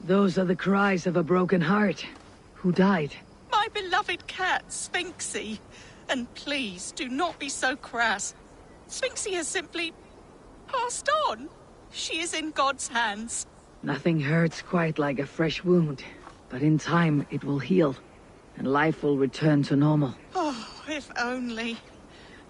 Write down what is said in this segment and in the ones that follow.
Those are the cries of a broken heart. Who died? My beloved cat, Sphinxie. And please, do not be so crass. Sphinxie has simply passed on. She is in God's hands. Nothing hurts quite like a fresh wound. But in time, it will heal. And life will return to normal. Oh, if only.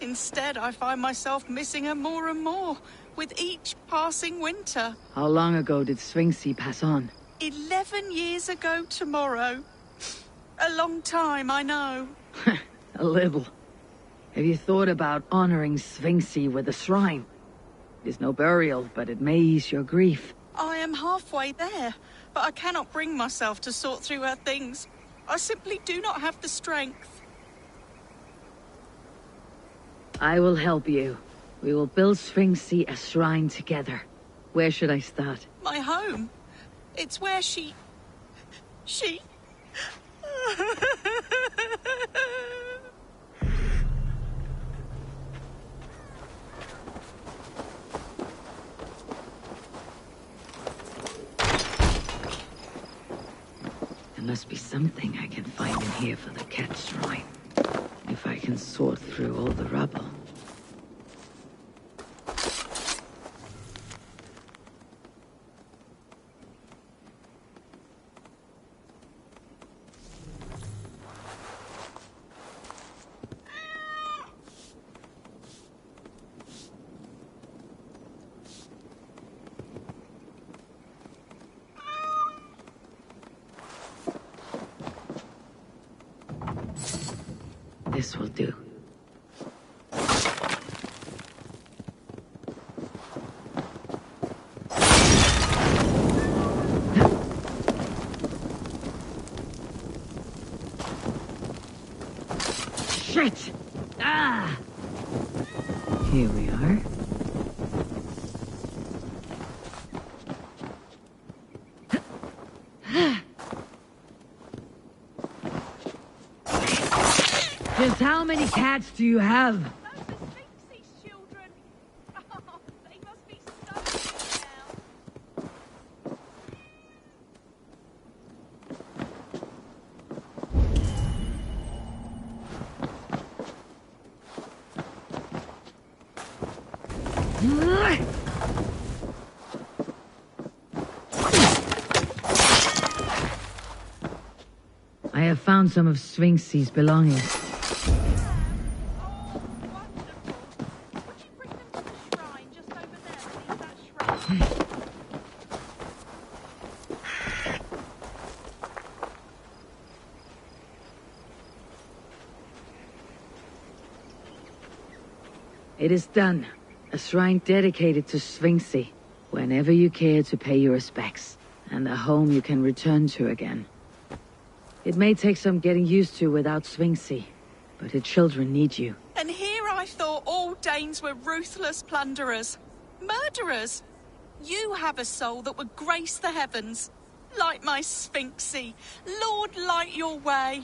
Instead, I find myself missing her more and more, with each passing winter. How long ago did Sphinxie pass on? 11 years ago tomorrow. A long time, I know. A little. Have you thought about honoring Sphinxie with a shrine? There's no burial, but it may ease your grief. I am halfway there, but I cannot bring myself to sort through her things. I simply do not have the strength. I will help you. We will build Sphinxie a shrine together. Where should I start? My home. It's where she... There must be something I can find in here for the cat shrine. If I can sort through all the rubble. This will do. Shit! Ah! Here we are. Just how many cats do you have? Those are Sphinxie's children. Oh, they must be so cute I have found some of Sphinxie's belongings. It is done. A shrine dedicated to Sphinxie. Whenever you care to pay your respects. And a home you can return to again. It may take some getting used to without Sphinxie. But her children need you. And here I thought all Danes were ruthless plunderers. Murderers. You have a soul that would grace the heavens. Like my Sphinxie. Lord, light your way.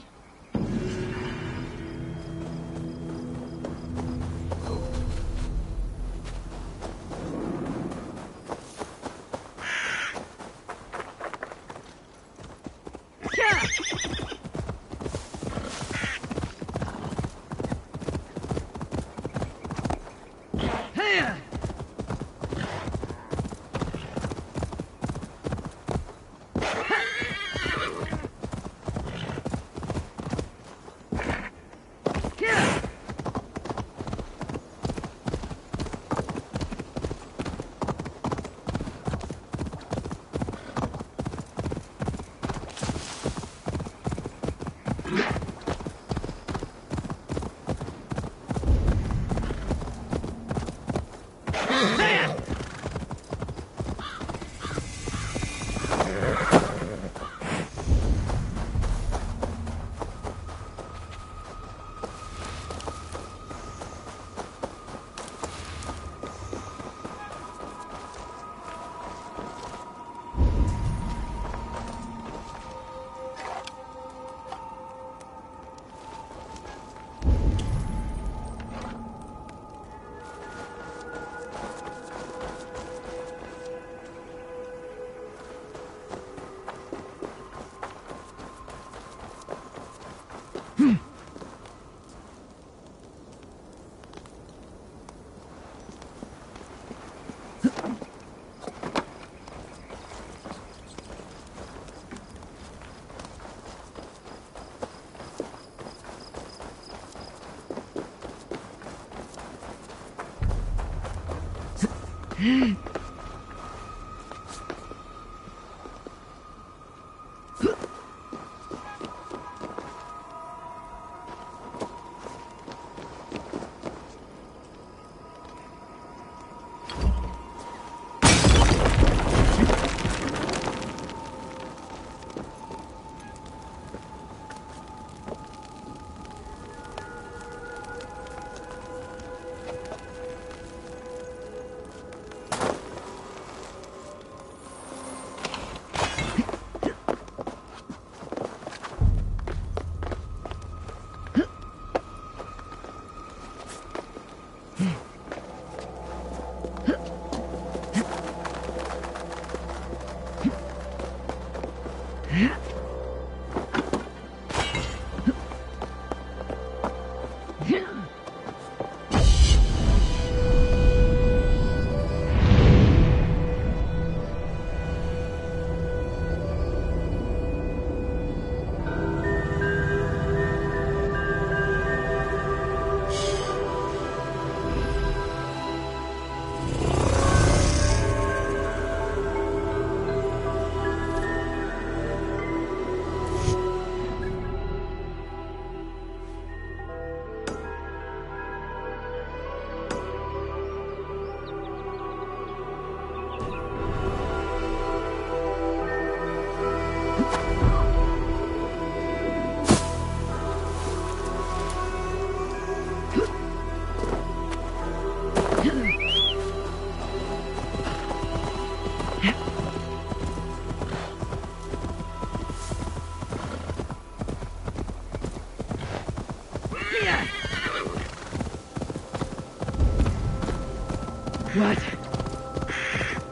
What?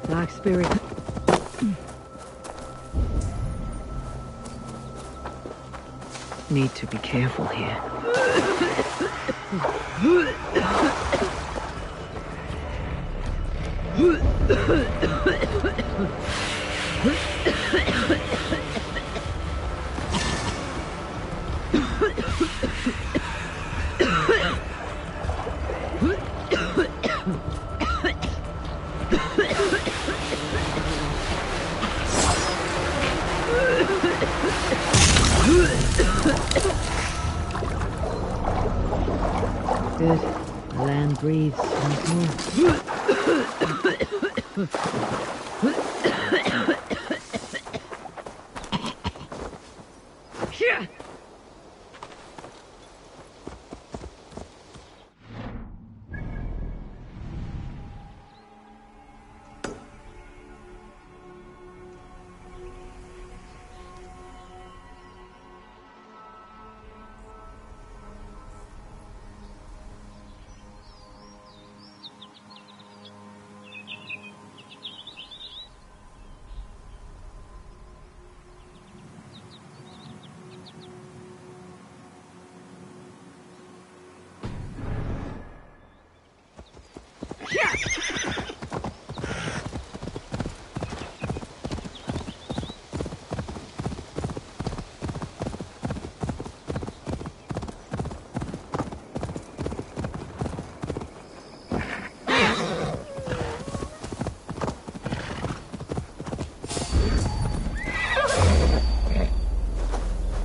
Dark spirit. Need to be careful here. Good. The land breathes once more.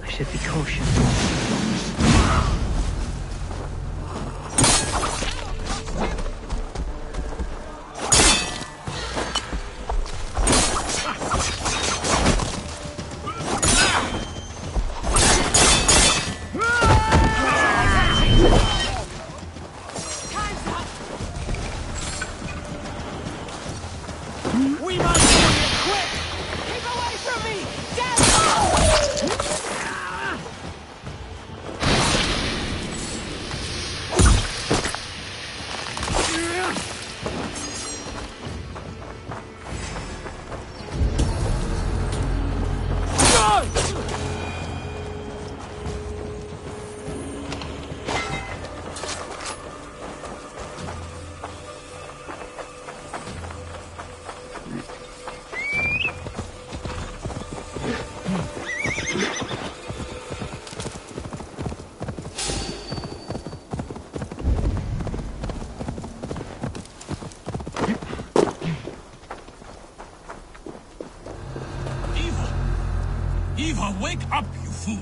Should be cautious. We must do it quick! Keep away from me! Damn! Wake up, you fool!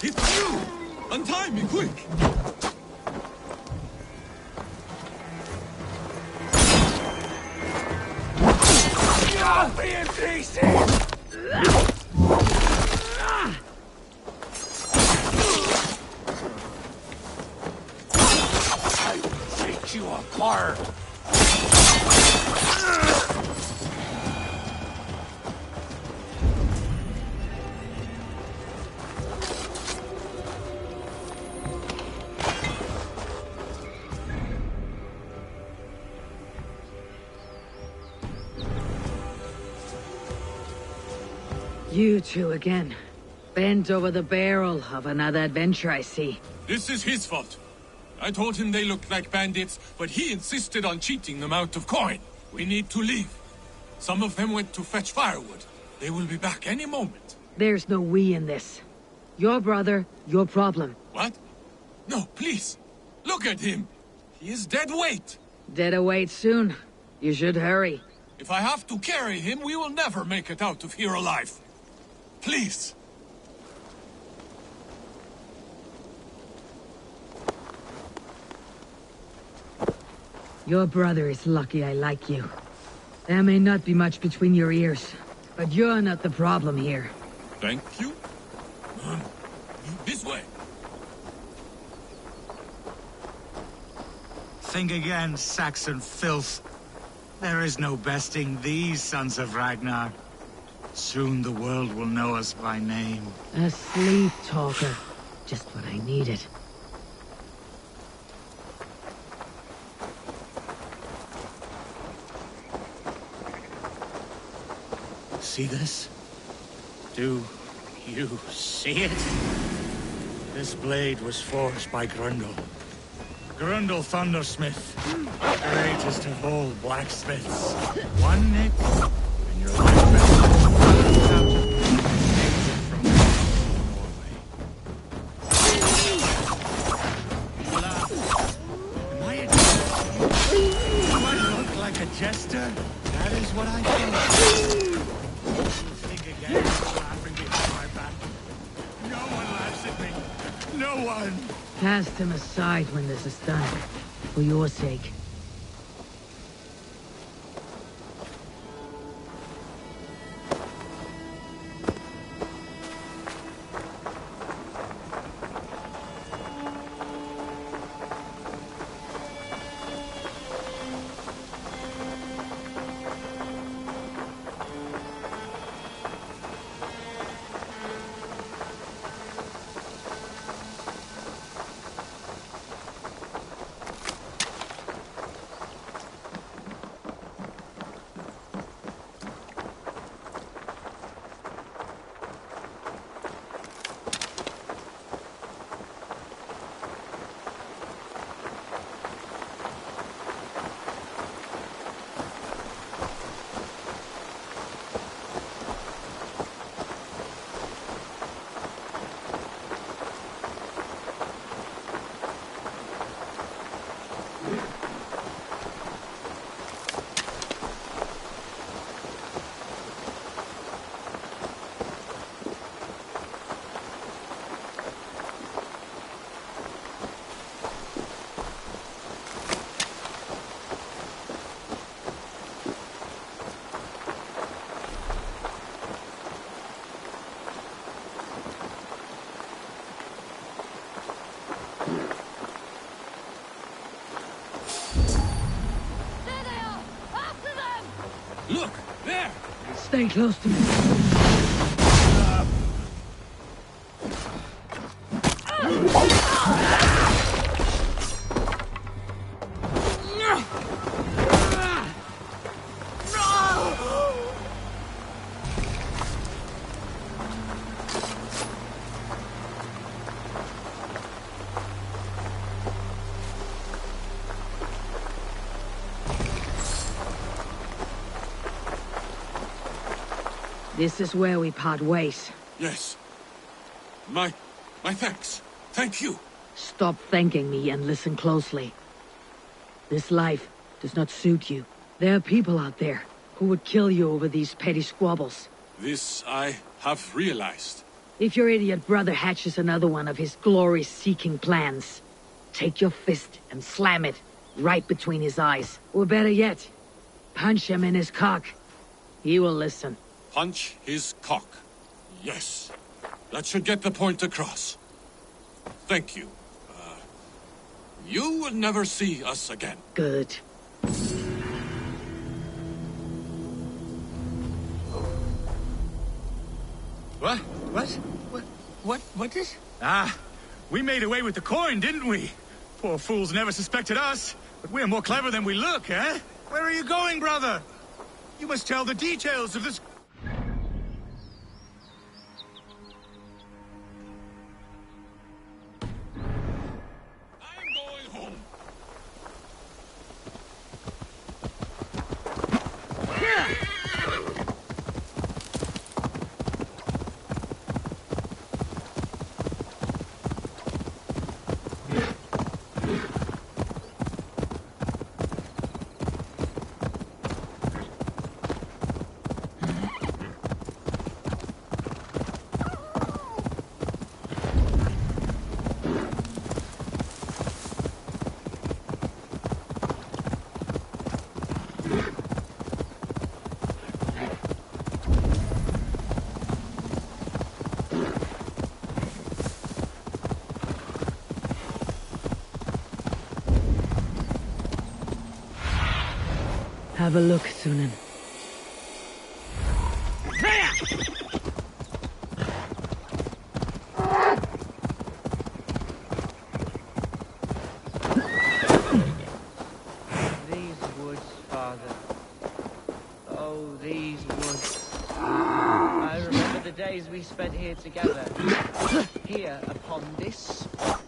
It's you! Untie me, quick! I'll be in pieces! I will take you apart! You two again. Bent over the barrel of another adventure, I see. This is his fault. I told him they looked like bandits, but he insisted on cheating them out of coin. We need to leave. Some of them went to fetch firewood. They will be back any moment. There's no we in this. Your brother, your problem. What? No, please. Look at him. He is dead weight. Dead await soon. You should hurry. If I have to carry him, we will never make it out of here alive. Please. Your brother is lucky I like you. There may not be much between your ears, but you're not the problem here. Thank you. This way. Think again, Saxon filth. There is no besting these sons of Ragnar. Soon the world will know us by name. A sleep talker. Just what I needed. See this? Do you see it? This blade was forged by Grundle. Grundle Thundersmith, greatest of all blacksmiths. One nick, and your life from Norway. Am I a jester? Do I look like a jester? That is what I think. Think again, laughing behind my back. No one laughs at me. No one. Cast him aside when this is done. For your sake. Look, there! Stay close to me. This is where we part ways. Yes. My thanks. Thank you. Stop thanking me and listen closely. This life does not suit you. There are people out there who would kill you over these petty squabbles. This I have realized. If your idiot brother hatches another one of his glory-seeking plans, take your fist and slam it right between his eyes. Or better yet, punch him in his cock. He will listen. Punch his cock. Yes. That should get the point across. Thank you. You will never see us again. Good. What is? Ah, we made away with the coin, didn't we? Poor fools never suspected us, but we're more clever than we look, eh? Where are you going, brother? You must tell the details of this... I'm going home. Have a look, Sunan. These woods, Father. Oh, these woods. I remember the days we spent here together. Here, upon this spot,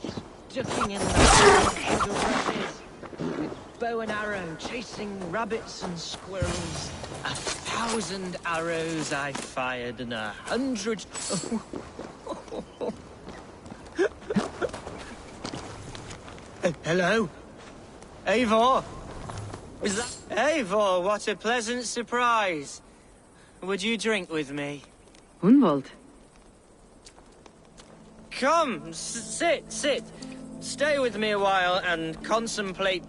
ducking in the bushes, with bow and arrow, chasing rabbits and squirrels. 1,000 arrows I fired, and 100... Hello? Eivor? Is that... Eivor, what a pleasant surprise. Would you drink with me? Hunwald. Come, sit. Stay with me a while and contemplate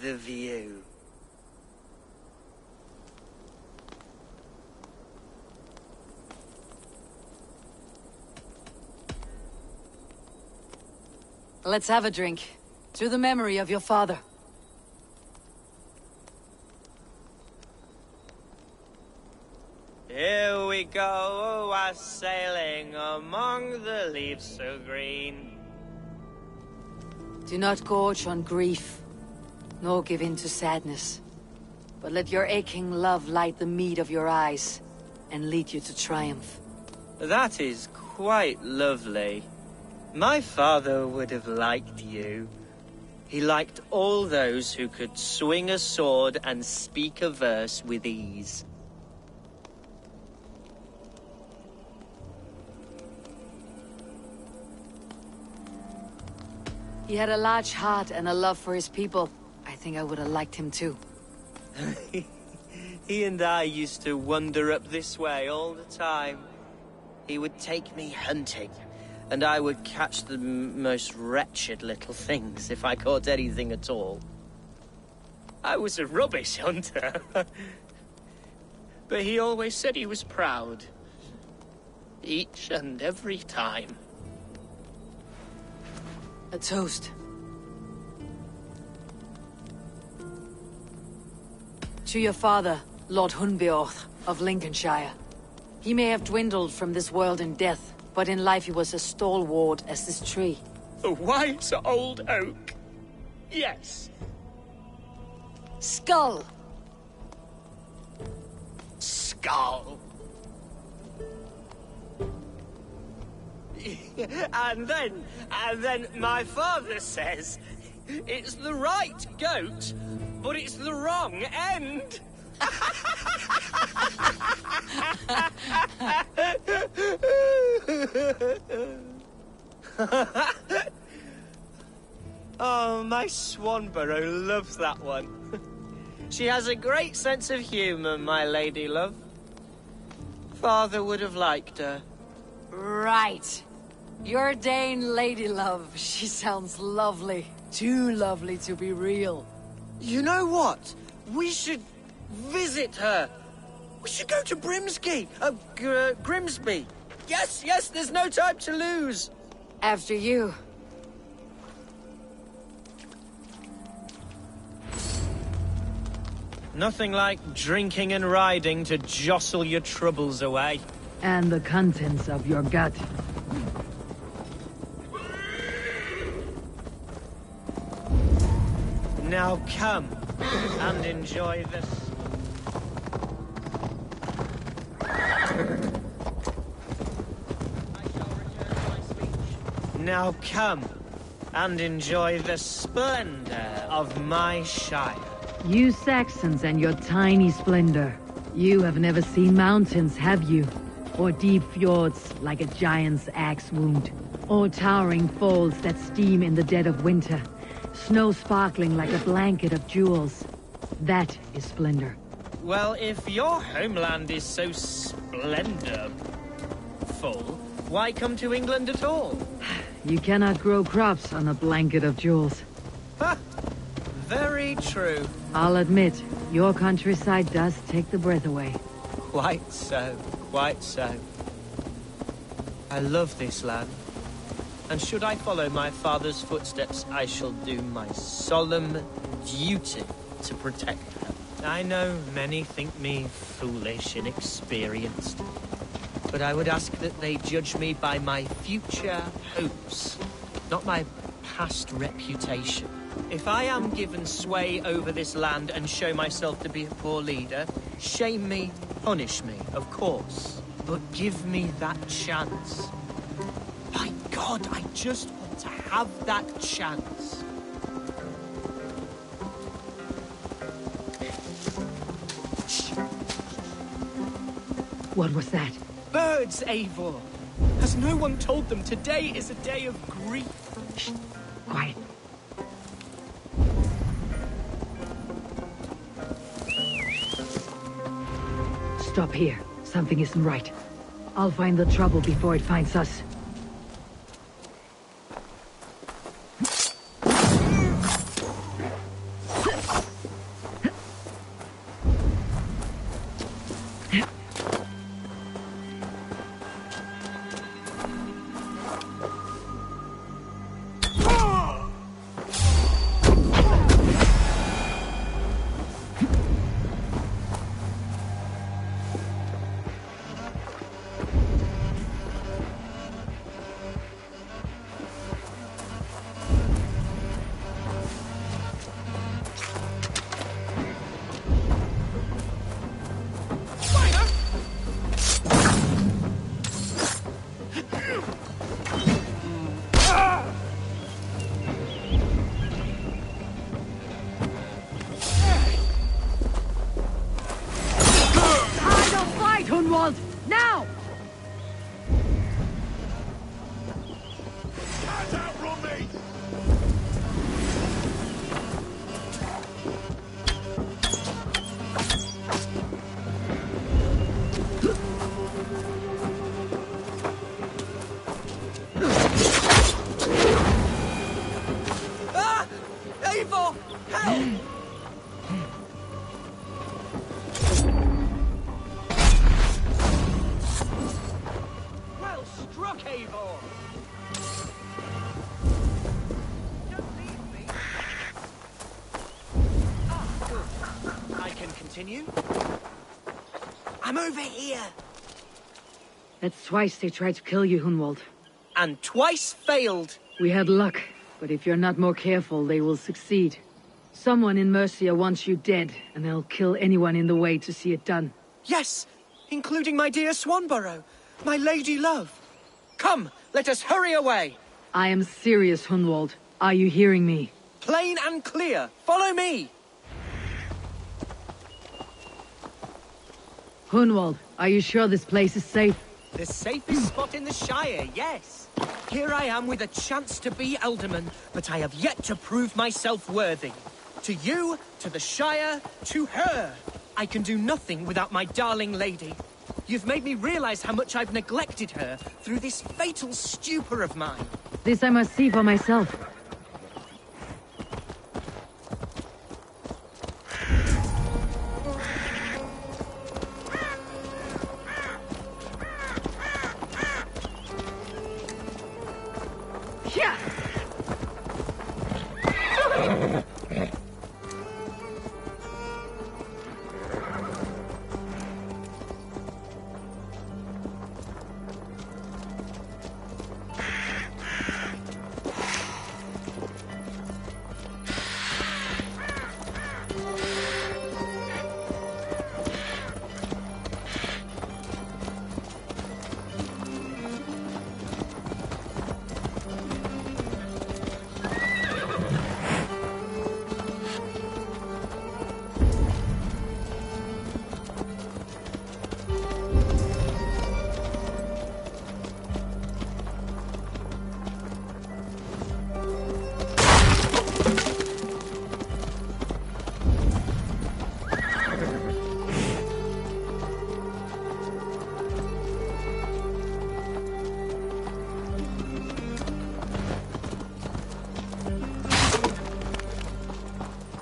the view. Let's have a drink. To the memory of your father. Here we go, a-sailing among the leaves so green. Do not gorge on grief, nor give in to sadness. But let your aching love light the mead of your eyes, and lead you to triumph. That is quite lovely. My father would have liked you. He liked all those who could swing a sword and speak a verse with ease. He had a large heart and a love for his people. I think I would have liked him too. He and I used to wander up this way all the time. He would take me hunting, and I would catch the most wretched little things if I caught anything at all. I was a rubbish hunter. But he always said he was proud. Each and every time. A toast. To your father, Lord Hunbeorth of Lincolnshire. He may have dwindled from this world in death, but in life he was as stalwart as this tree. A wise old oak. Yes. Skull! Skull. And then my father says, it's the right goat, but it's the wrong end. Oh, my Swanborough loves that one. She has a great sense of humour, my lady love. Father would have liked her. Right. Your Dane lady love. She sounds lovely. Too lovely to be real. You know what? We should visit her. We should go to Grimsby. Yes, there's no time to lose. After you. Nothing like drinking and riding to jostle your troubles away. And the contents of your gut. Now come and enjoy this. Now come and enjoy the splendor of my Shire. You Saxons and your tiny splendor. You have never seen mountains, have you? Or deep fjords like a giant's axe wound? Or towering falls that steam in the dead of winter? Snow sparkling like a blanket of jewels. That is splendor. Well, if your homeland is so splendorful, why come to England at all? You cannot grow crops on a blanket of jewels. Ha! Very true. I'll admit, your countryside does take the breath away. Quite so, quite so. I love this land. And should I follow my father's footsteps, I shall do my solemn duty to protect her. I know many think me foolish, inexperienced, but I would ask that they judge me by my future hopes, not my past reputation. If I am given sway over this land and show myself to be a poor leader, shame me, punish me, of course, but give me that chance. My God, I just want to have that chance. What was that? Birds, Eivor! Has no one told them today is a day of grief? Shh. Quiet. Stop here. Something isn't right. I'll find the trouble before it finds us. Now! Get out from me! Ah! Eivor! Help! Well struck, Eivor! Don't leave me. Ah, good. I can continue. I'm over here. That's twice they tried to kill you, Hunwald. And twice failed. We had luck, but if you're not more careful, they will succeed. Someone in Mercia wants you dead, and they'll kill anyone in the way to see it done. Yes, including my dear Swanborough, my lady love. Come, let us hurry away. I am serious, Hunwald. Are you hearing me? Plain and clear. Follow me. Hunwald, are you sure this place is safe? The safest spot in the Shire, yes. Here I am with a chance to be Alderman, but I have yet to prove myself worthy. To you, to the Shire, to her. I can do nothing without my darling lady. You've made me realize how much I've neglected her through this fatal stupor of mine. This I must see for myself.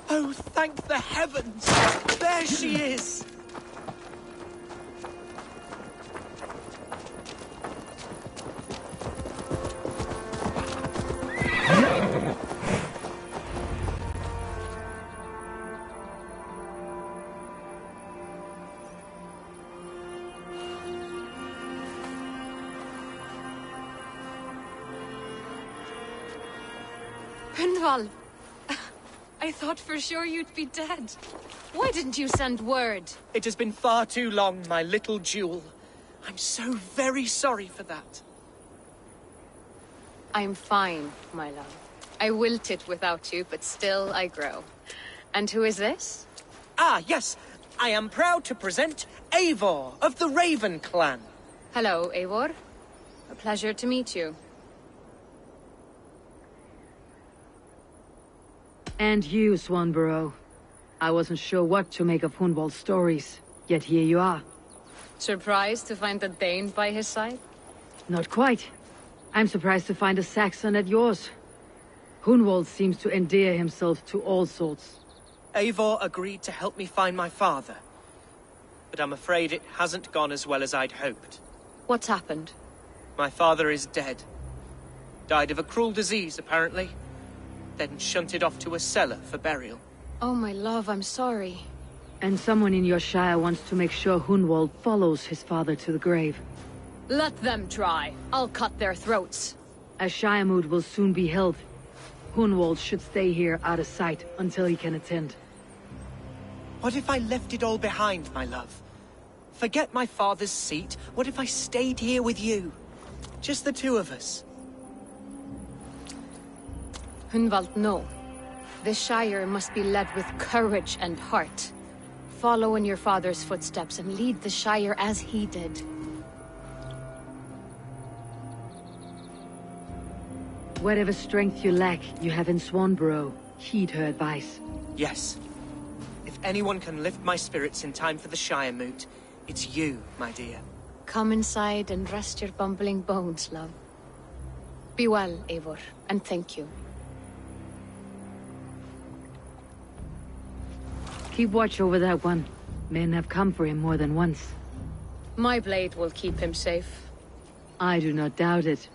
Oh, thank the heavens! There she is! Hunval! I thought for sure you'd be dead. Why didn't you send word? It has been far too long, my little jewel. I'm so very sorry for that. I'm fine, my love. I wilted without you, but still I grow. And who is this? Ah, yes. I am proud to present Eivor of the Raven clan. Hello, Eivor. A pleasure to meet you. And you, Swanborough. I wasn't sure what to make of Hunwald's stories, yet here you are. Surprised to find a Dane by his side? Not quite. I'm surprised to find a Saxon at yours. Hunwald seems to endear himself to all sorts. Eivor agreed to help me find my father. But I'm afraid it hasn't gone as well as I'd hoped. What's happened? My father is dead. Died of a cruel disease, apparently. Then shunted off to a cellar for burial. Oh, my love, I'm sorry. And someone in your shire wants to make sure Hunwald follows his father to the grave. Let them try. I'll cut their throats. A shire moot will soon be held. Hunwald should stay here out of sight until he can attend. What if I left it all behind, my love? Forget my father's seat. What if I stayed here with you? Just the two of us. Hunwald, no. The Shire must be led with courage and heart. Follow in your father's footsteps and lead the Shire as he did. Whatever strength you lack, you have in Swanborough. Heed her advice. Yes. If anyone can lift my spirits in time for the Shire moot, it's you, my dear. Come inside and rest your bumbling bones, love. Be well, Eivor, and thank you. Keep watch over that one. Men have come for him more than once. My blade will keep him safe. I do not doubt it.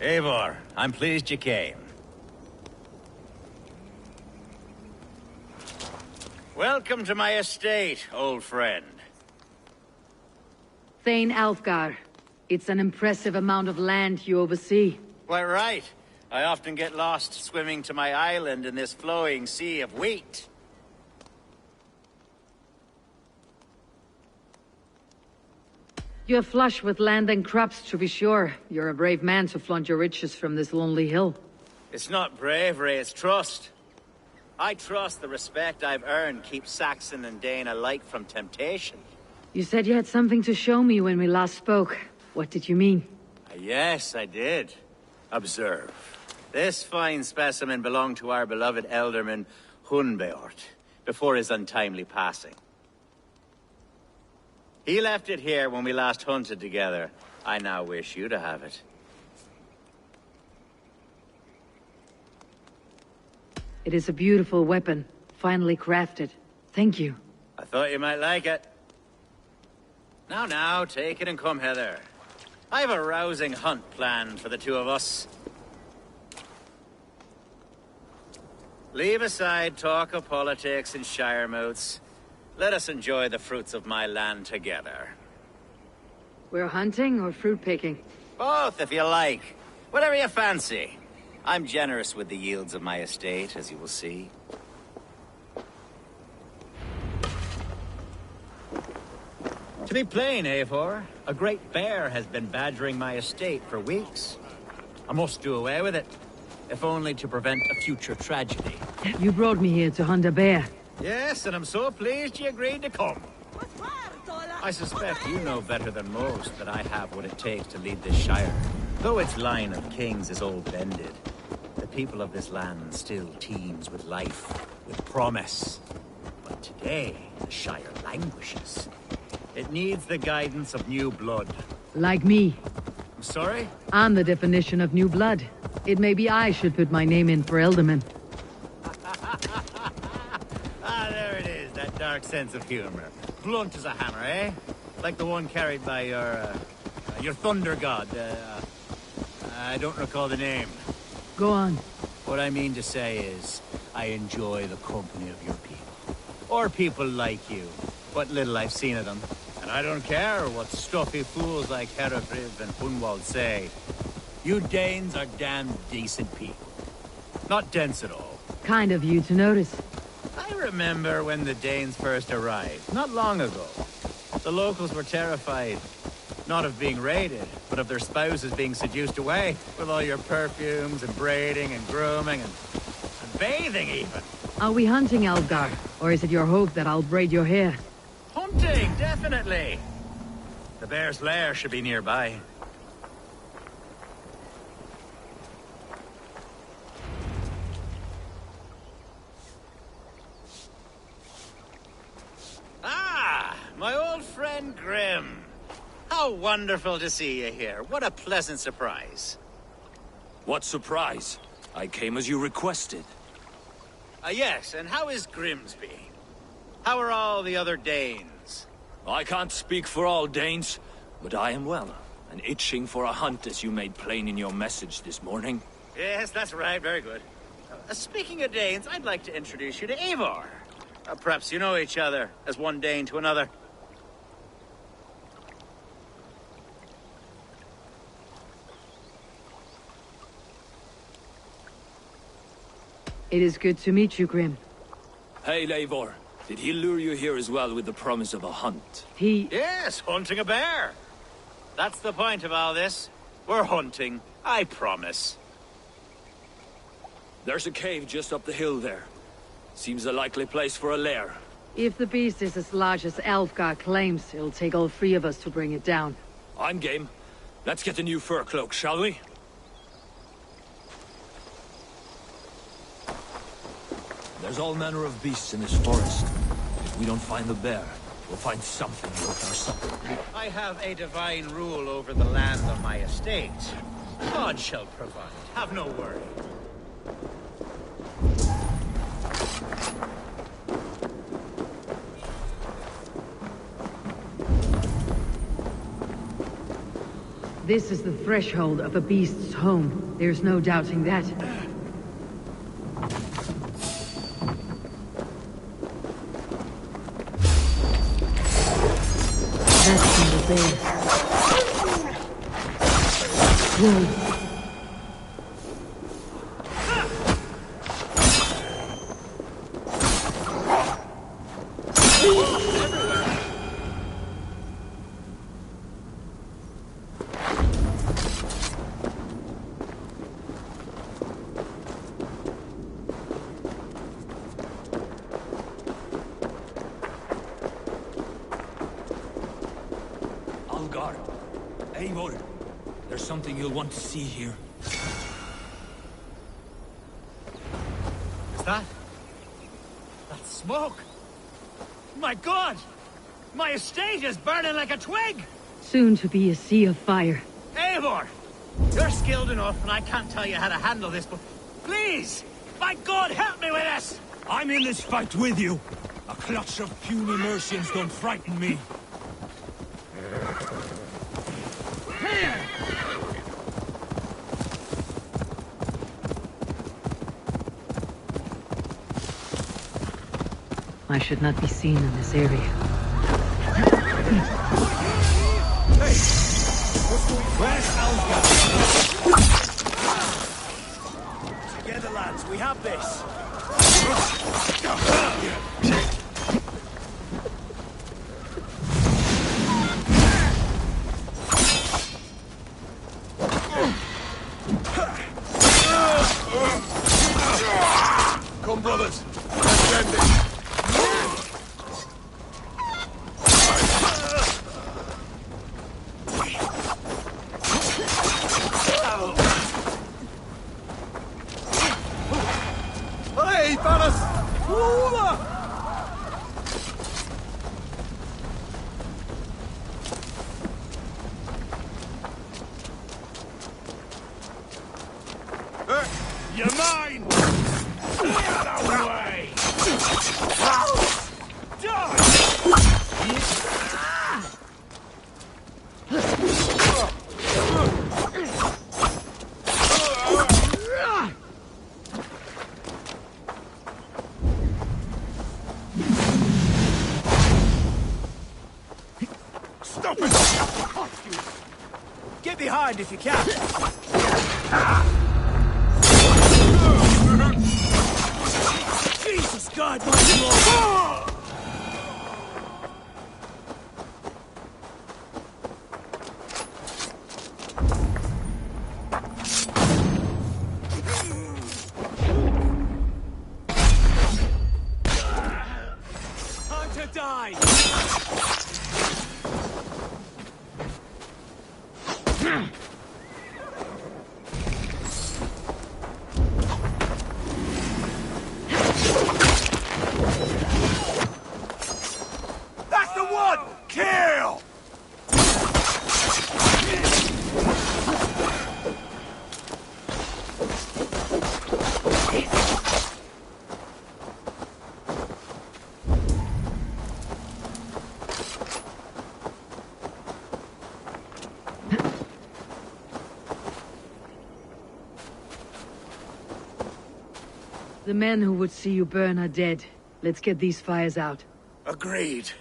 Eivor, I'm pleased you came. Welcome to my estate, old friend. Thane Alfgar. It's an impressive amount of land you oversee. Quite right. I often get lost swimming to my island in this flowing sea of wheat. You're flush with land and crops, to be sure. You're a brave man to flaunt your riches from this lonely hill. It's not bravery, it's trust. I trust the respect I've earned keeps Saxon and Dane alike from temptation. You said you had something to show me when we last spoke. What did you mean? Yes, I did. Observe. This fine specimen belonged to our beloved elderman, Hunbeort, before his untimely passing. He left it here when we last hunted together. I now wish you to have it. It is a beautiful weapon, finely crafted. Thank you. I thought you might like it. Now, take it and come hither. I have a rousing hunt planned for the two of us. Leave aside talk of politics and shire moats. Let us enjoy the fruits of my land together. We're hunting or fruit picking? Both, if you like. Whatever you fancy. I'm generous with the yields of my estate, as you will see. To be plain, Eivor, a great bear has been badgering my estate for weeks. I must do away with it, if only to prevent a future tragedy. You brought me here to hunt a bear. Yes, and I'm so pleased you agreed to come. I suspect you know better than most that I have what it takes to lead this shire. Though its line of kings is old ended, the people of this land still teems with life, with promise. But today, the shire languishes. It needs the guidance of new blood. Like me. I'm sorry? I'm the definition of new blood. It may be I should put my name in for Elderman. There it is, that dark sense of humor. Blunt as a hammer, eh? Like the one carried by your thunder god. I don't recall the name. Go on. What I mean to say is, I enjoy the company of your people. Or people like you. What little I've seen of them. And I don't care what stuffy fools like Herefriv and Hunwald say. You Danes are damn decent people. Not dense at all. Kind of you to notice. I remember when the Danes first arrived, not long ago. The locals were terrified, not of being raided, but of their spouses being seduced away, with all your perfumes and braiding and grooming and bathing even. Are we hunting, Alfgar? Or is it your hope that I'll braid your hair? Hunting, definitely. The bear's lair should be nearby. My old friend Grim. How wonderful to see you here. What a pleasant surprise. What surprise? I came as you requested. Yes, and how is Grimsby? How are all the other Danes? I can't speak for all Danes, but I am well, and itching for a hunt as you made plain in your message this morning. Yes, that's right. Very good. Speaking of Danes, I'd like to introduce you to Eivor. Perhaps you know each other, as one Dane to another. It is good to meet you, Grim. Hey, Eivor. Did he lure you here as well with the promise of a hunt? Yes, hunting a bear. That's the point of all this. We're hunting, I promise. There's a cave just up the hill there. Seems a likely place for a lair. If the beast is as large as Elfgar claims, it'll take all three of us to bring it down. I'm game. Let's get a new fur cloak, shall we? There's all manner of beasts in this forest. If we don't find the bear, we'll find something worth our supper. I have a divine rule over the land on my estate. God shall provide. Have no worry. This is the threshold of a beast's home. There's no doubting that. That's from the bear. Whoa. Eivor, there's something you'll want to see here. Is that? That's smoke! My God! My estate is burning like a twig! Soon to be a sea of fire. Eivor! You're skilled enough, and I can't tell you how to handle this, but please! By God, help me with this! I'm in this fight with you! A clutch of puny Mercians don't frighten me. I should not be seen in this area. Hey! Where's Alga? Together, lads, we have this. Come, brothers. Let's end it. Hey, fellas! You're mine! Get away! Stop it! Get behind if you can. Jesus God, my Lord! Time to die! That's the one! Kill! The men who would see you burn are dead. Let's get these fires out. Agreed.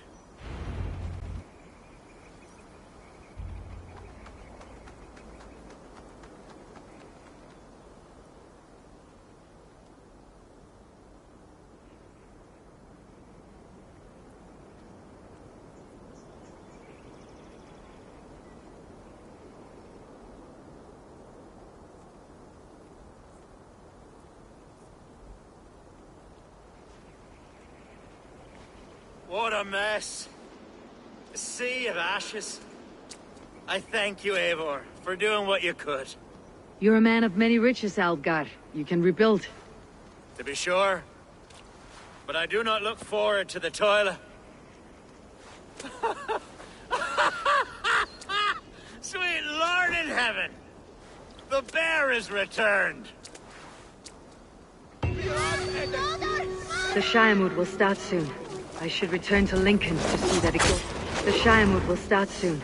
What a mess. A sea of ashes. I thank you, Eivor, for doing what you could. You're a man of many riches, Algar. You can rebuild. To be sure. But I do not look forward to the toil. Sweet Lord in heaven! The bear is returned! The Shiremood will start soon. I should return to Lincoln to see that it goes. The Shiremood will start soon.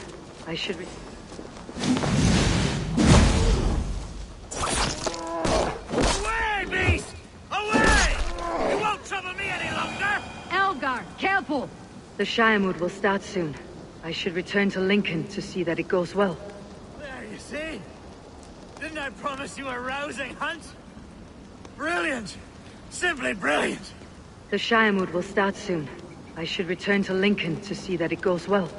I should Away, beast! Away! You won't trouble me any longer! Algar, careful! The Shiremood will start soon. I should return to Lincoln to see that it goes well. There, you see? Didn't I promise you a rousing hunt? Brilliant! Simply brilliant! The Shiremood will start soon. I should return to Lincoln to see that it goes well.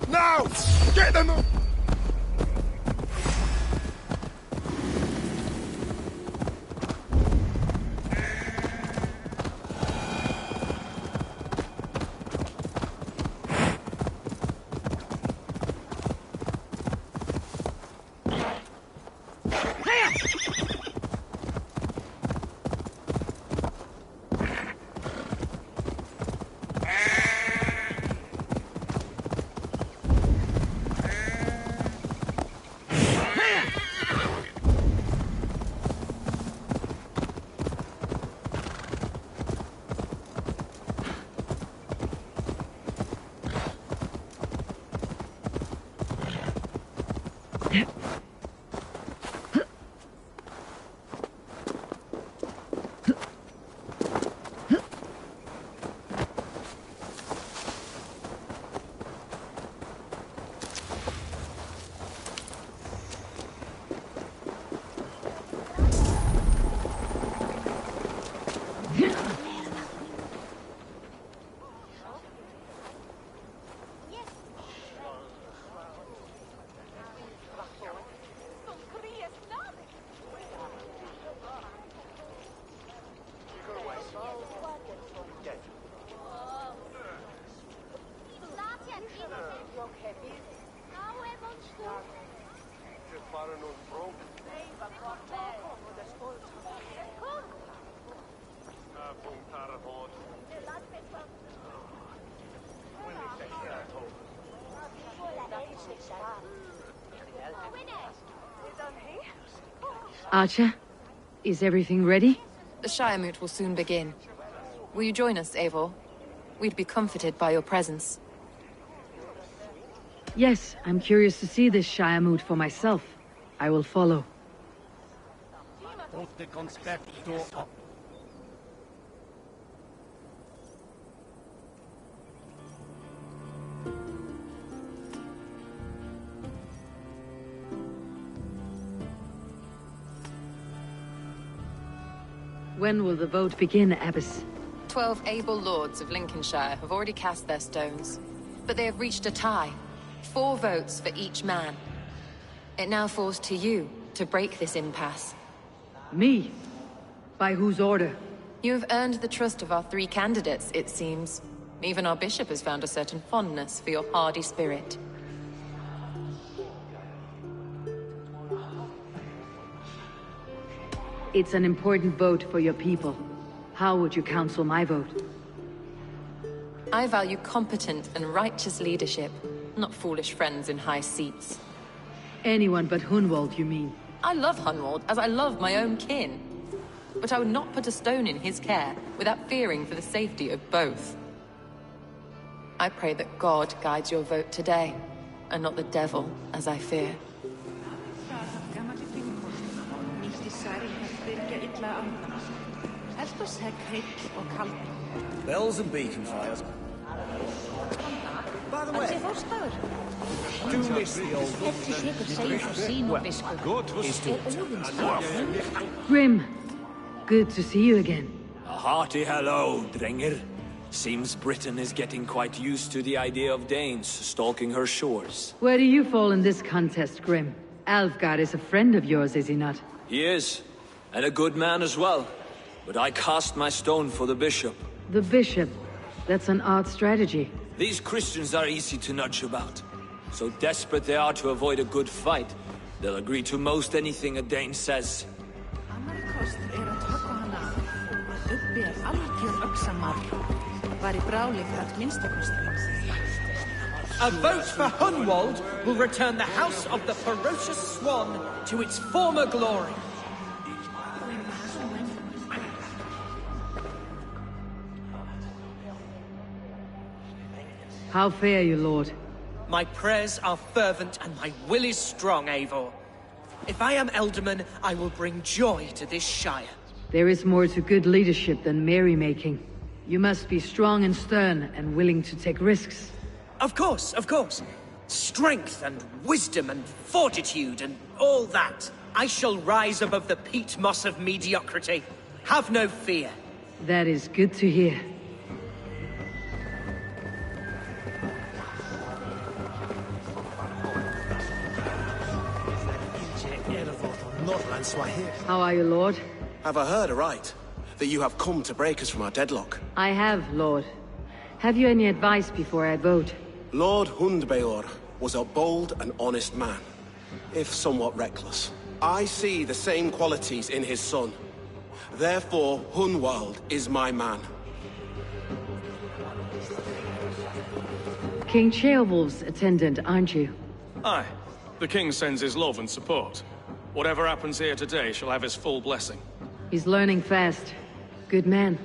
Now! Get them! Archer, is everything ready? The Shiremoot will soon begin. Will you join us, Eivor? We'd be comforted by your presence. Yes, I'm curious to see this Shiremoot for myself. I will follow. When will the vote begin, Abbess? 12 able lords of Lincolnshire have already cast their stones, but they have reached a tie. 4 votes for each man. It now falls to you to break this impasse. Me? By whose order? You have earned the trust of our 3 candidates, it seems. Even our bishop has found a certain fondness for your hardy spirit. It's an important vote for your people. How would you counsel my vote? I value competent and righteous leadership, not foolish friends in high seats. Anyone but Hunwald, you mean? I love Hunwald as I love my own kin. But I would not put a stone in his care without fearing for the safety of both. I pray that God guides your vote today, and not the devil, as I fear. Bells and beacon fires. By the way, do miss the old Grim, Good to see you again. A hearty hello, Drenger. Seems Britain is getting quite used to the idea of Danes stalking her shores. Where do you fall in this contest, Grim? Alfgard is a friend of yours, is he not? He is, and a good man as well. But I cast my stone for the bishop. The bishop? That's an odd strategy. These Christians are easy to nudge about. So desperate they are to avoid a good fight, they'll agree to most anything a Dane says. A vote for Hunwald will return the House of the Ferocious Swan to its former glory. How fare you, Lord? My prayers are fervent and my will is strong, Eivor. If I am Elderman, I will bring joy to this Shire. There is more to good leadership than merrymaking. You must be strong and stern and willing to take risks. Of course, of course. Strength and wisdom and fortitude and all that. I shall rise above the peat moss of mediocrity. Have no fear. That is good to hear. How are you, Lord? Have I heard aright? That you have come to break us from our deadlock? I have, Lord. Have you any advice before I vote? Lord Hundbeor was a bold and honest man, if somewhat reckless. I see the same qualities in his son. Therefore, Hunwald is my man. King Ceolwulf's attendant, aren't you? Aye. The king sends his love and support. Whatever happens here today shall have his full blessing. He's learning fast. Good man.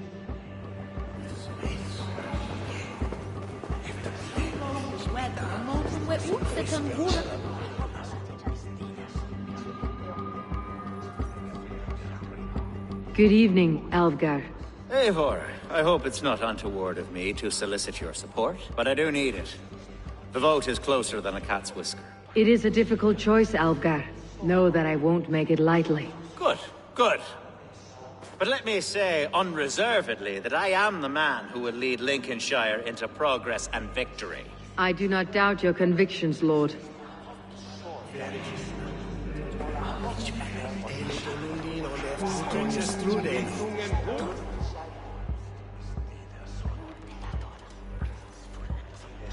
Good evening, Alfgar. Eivor, I hope it's not untoward of me to solicit your support, but I do need it. The vote is closer than a cat's whisker. It is a difficult choice, Alfgar. Know that I won't make it lightly. Good, good. But let me say unreservedly that I am the man who will lead Lincolnshire into progress and victory. I do not doubt your convictions, Lord.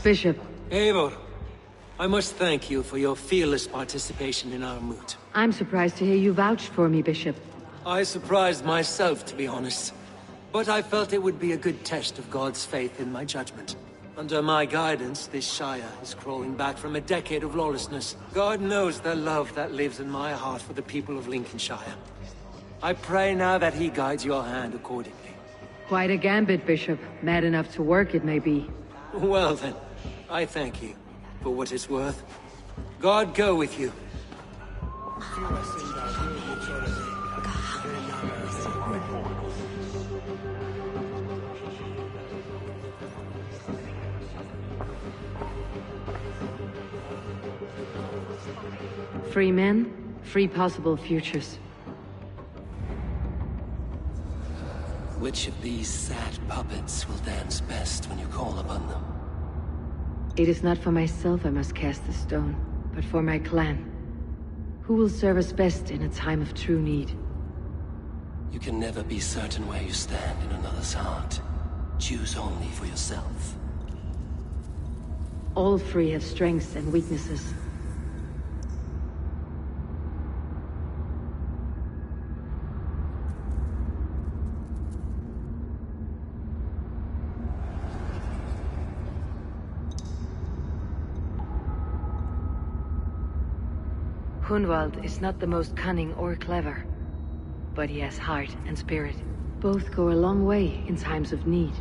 Bishop. Eivor, I must thank you for your fearless participation in our moot. I'm surprised to hear you vouch for me, Bishop. I surprised myself, to be honest. But I felt it would be a good test of God's faith in my judgment. Under my guidance, this Shire is crawling back from a decade of lawlessness. God knows the love that lives in my heart for the people of Lincolnshire. I pray now that he guides your hand accordingly. Quite a gambit, Bishop. Mad enough to work, it may be. Well then, I thank you for what it's worth. God go with you. Free men, free possible futures. Which of these sad puppets will dance best when you call upon them? It is not for myself I must cast the stone, but for my clan. Who will serve us best in a time of true need? You can never be certain where you stand in another's heart. Choose only for yourself. All three have strengths and weaknesses. Hunwald is not the most cunning or clever, but he has heart and spirit. Both go a long way in times of need.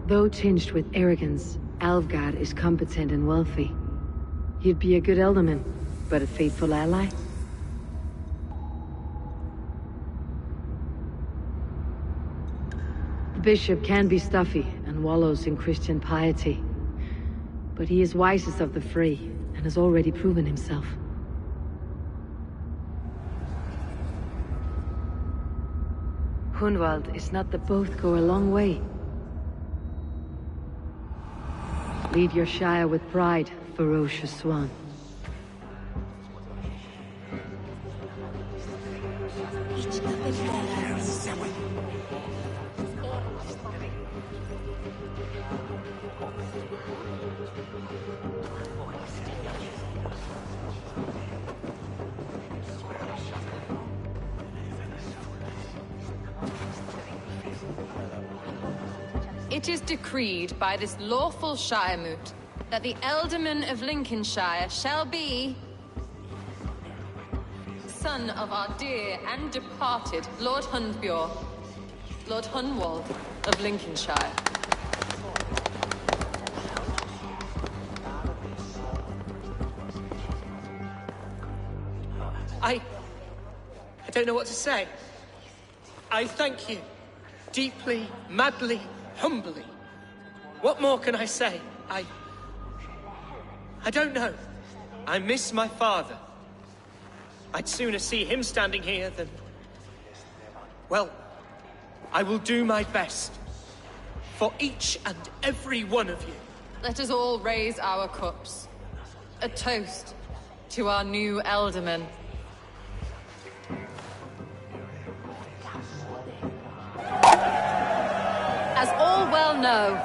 Though tinged with arrogance, Alfgard is competent and wealthy. He'd be a good alderman, but a faithful ally? The bishop can be stuffy and wallows in Christian piety. But he is wisest of the three, and has already proven himself. Hunwald is not the both go a long way. Lead your Shire with pride, ferocious swan. It is decreed by this lawful Shiremoot that the Ealdorman of Lincolnshire shall be son of our dear and departed Lord Hundbjorn, Lord Hunwald of Lincolnshire. I don't know what to say. I thank you. Deeply, madly, humbly. What more can I say? I don't know. I miss my father. I'd sooner see him standing here than... Well, I will do my best. For each and every one of you. Let us all raise our cups. A toast to our new Ealdorman. As all well know,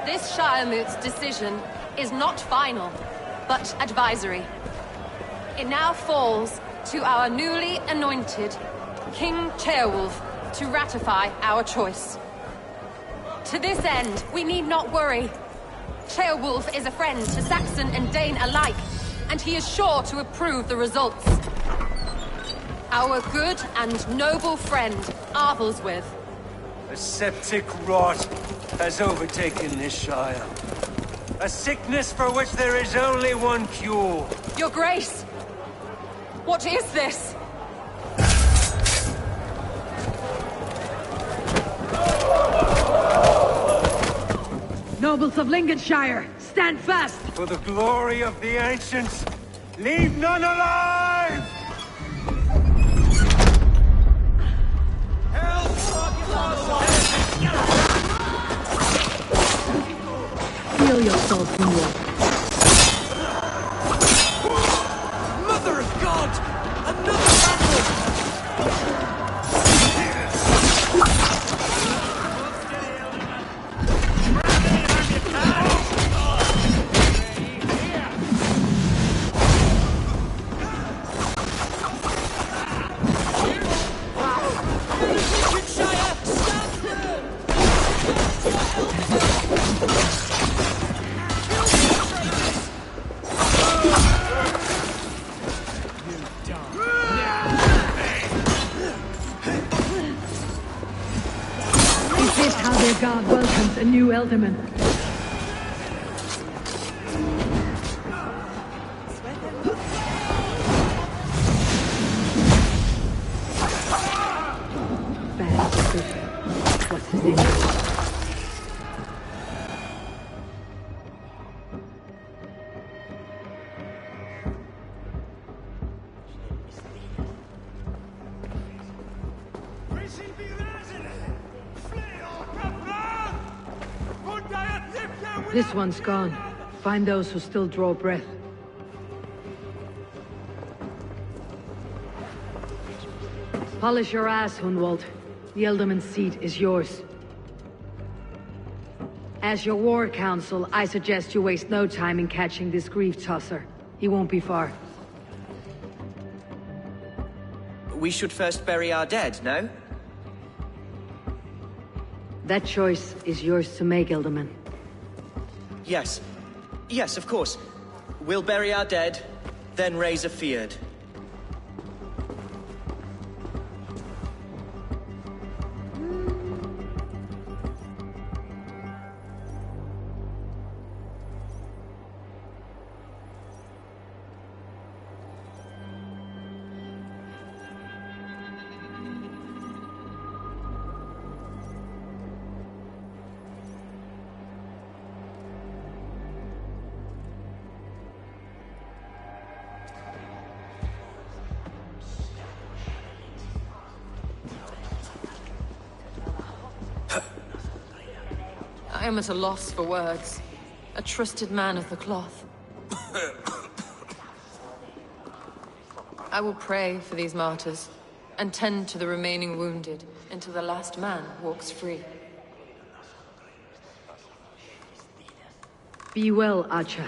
this Shiremoot's decision is not final, but advisory. It now falls to our newly anointed King Ceolwulf to ratify our choice. To this end, we need not worry. Ceolwulf is a friend to Saxon and Dane alike, and he is sure to approve the results. Our good and noble friend, Arthelswith. A septic rot has overtaken this Shire. A sickness for which there is only one cure. Your Grace! What is this? Nobles of Lincolnshire, stand fast! For the glory of the ancients, leave none alive! Heal yourself, Hunwald. Mother of God! Another battle! God welcomes a new Ealdorman. Bad decision. What's his name? This one's gone. Find those who still draw breath. Polish your ass, Hunwald. The Ealdorman's seat is yours. As your war council, I suggest you waste no time in catching this grief tosser. He won't be far. We should first bury our dead, no? That choice is yours to make, Ealdorman. Yes. Yes, of course. We'll bury our dead, then raise a feard. am at a loss for words. A trusted man of the cloth. I will pray for these martyrs, and tend to the remaining wounded until the last man walks free. Be well, Archer.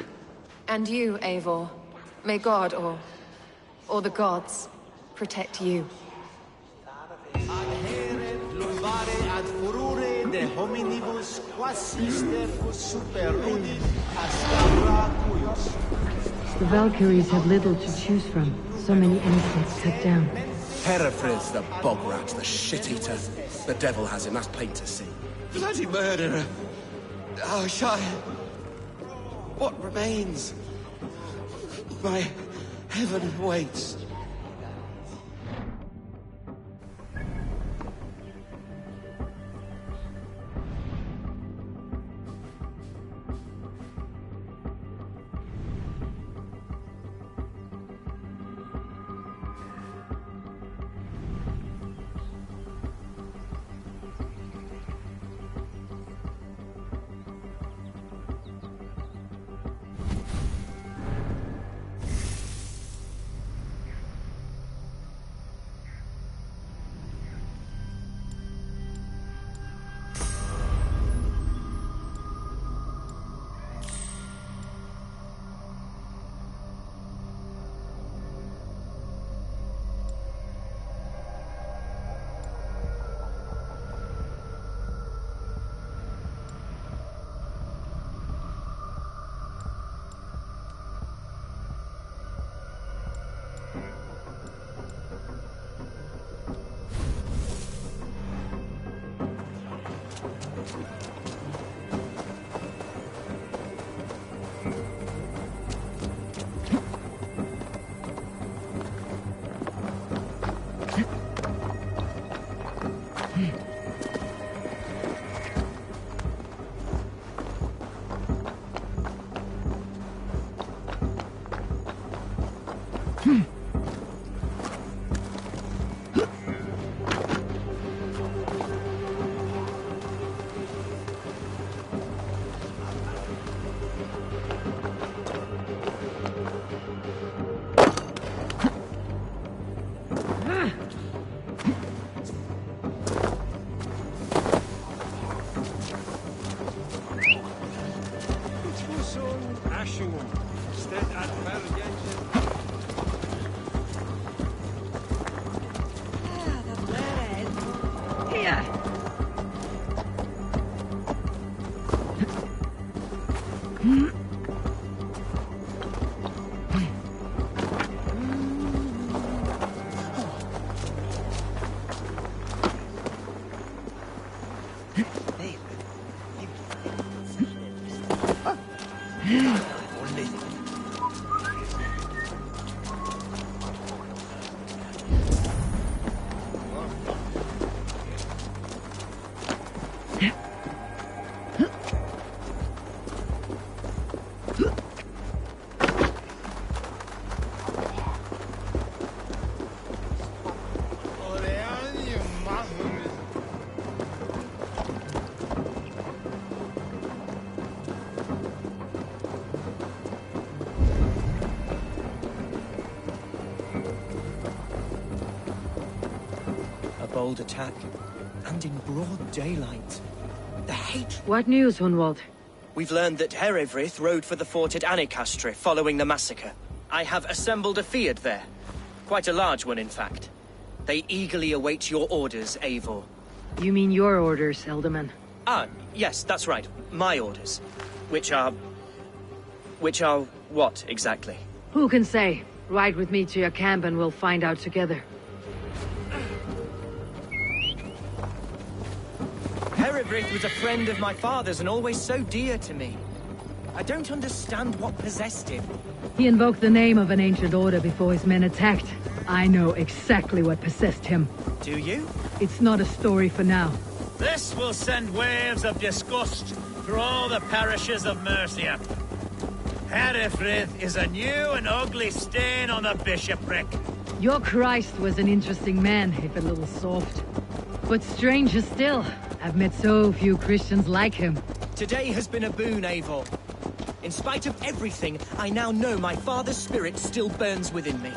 And you, Eivor. May God, or the gods, protect you. The Valkyries have little to choose from. So many innocents cut down. Herefrid's the bog rat, the shit-eater. The devil has him, that's plain to see. Bloody murderer! Oh, Shire! What remains? My heaven waits. Bold attack, and in broad daylight. The hatred. What news, Hunwald? We've learned that Herefrith rode for the fort at Annikastre following the massacre. I have assembled a field there. Quite a large one, in fact. They eagerly await your orders, Eivor. You mean your orders, Elderman? Ah, yes, that's right. My orders. Which are what, exactly? Who can say? Ride with me to your camp and we'll find out together. Herefrith was a friend of my father's and always so dear to me. I don't understand what possessed him. He invoked the name of an ancient order before his men attacked. I know exactly what possessed him. Do you? It's not a story for now. This will send waves of disgust through all the parishes of Mercia. Herefrith is a new and ugly stain on the bishopric. Your Christ was an interesting man, if a little soft. But stranger still, I've met so few Christians like him. Today has been a boon, Eivor. In spite of everything, I now know my father's spirit still burns within me.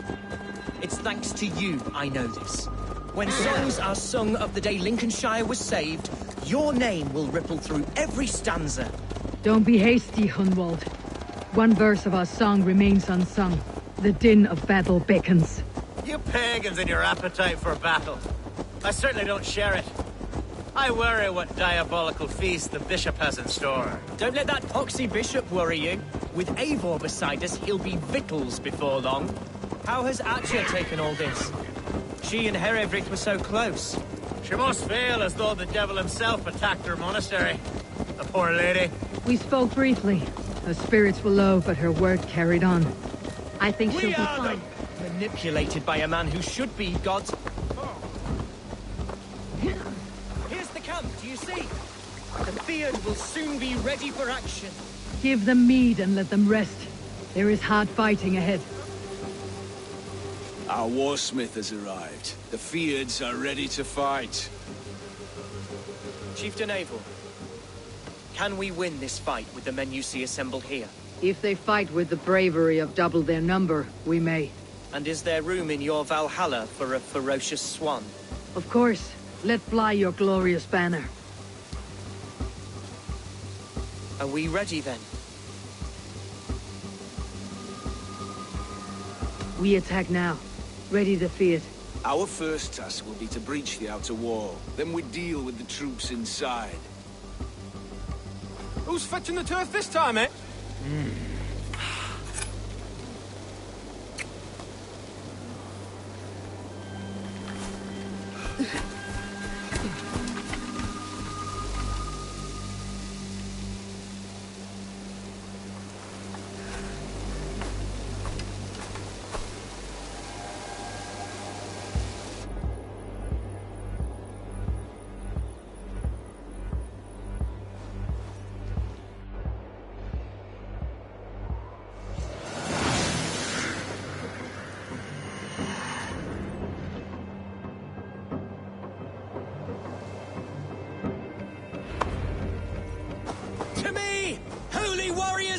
It's thanks to you I know this. When songs are sung of the day Lincolnshire was saved, your name will ripple through every stanza. Don't be hasty, Hunwald. One verse of our song remains unsung. The din of battle beckons. You pagans and your appetite for battle. I certainly don't share it. I worry what diabolical feast the bishop has in store. Don't let that poxy bishop worry you. With Eivor beside us, he'll be victuals before long. How has Atya taken all this? She and Herevric were so close. She must feel as though the devil himself attacked her monastery. The poor lady. We spoke briefly. Her spirits were low, but her word carried on. I think she'll be fine. Manipulated by a man who should be God's... Here's the camp, do you see? The Fyrd will soon be ready for action. Give them mead and let them rest. There is hard fighting ahead. Our warsmith has arrived. The Fyrds are ready to fight. Chieftain Eivor, can we win this fight with the men you see assembled here? If they fight with the bravery of double their number, we may. And is there room in your Valhalla for a ferocious swan? Of course. Let fly your glorious banner. Are we ready then? We attack now. Ready to fight. Our first task will be to breach the outer wall. Then we deal with the troops inside. Who's fetching the turf this time, eh?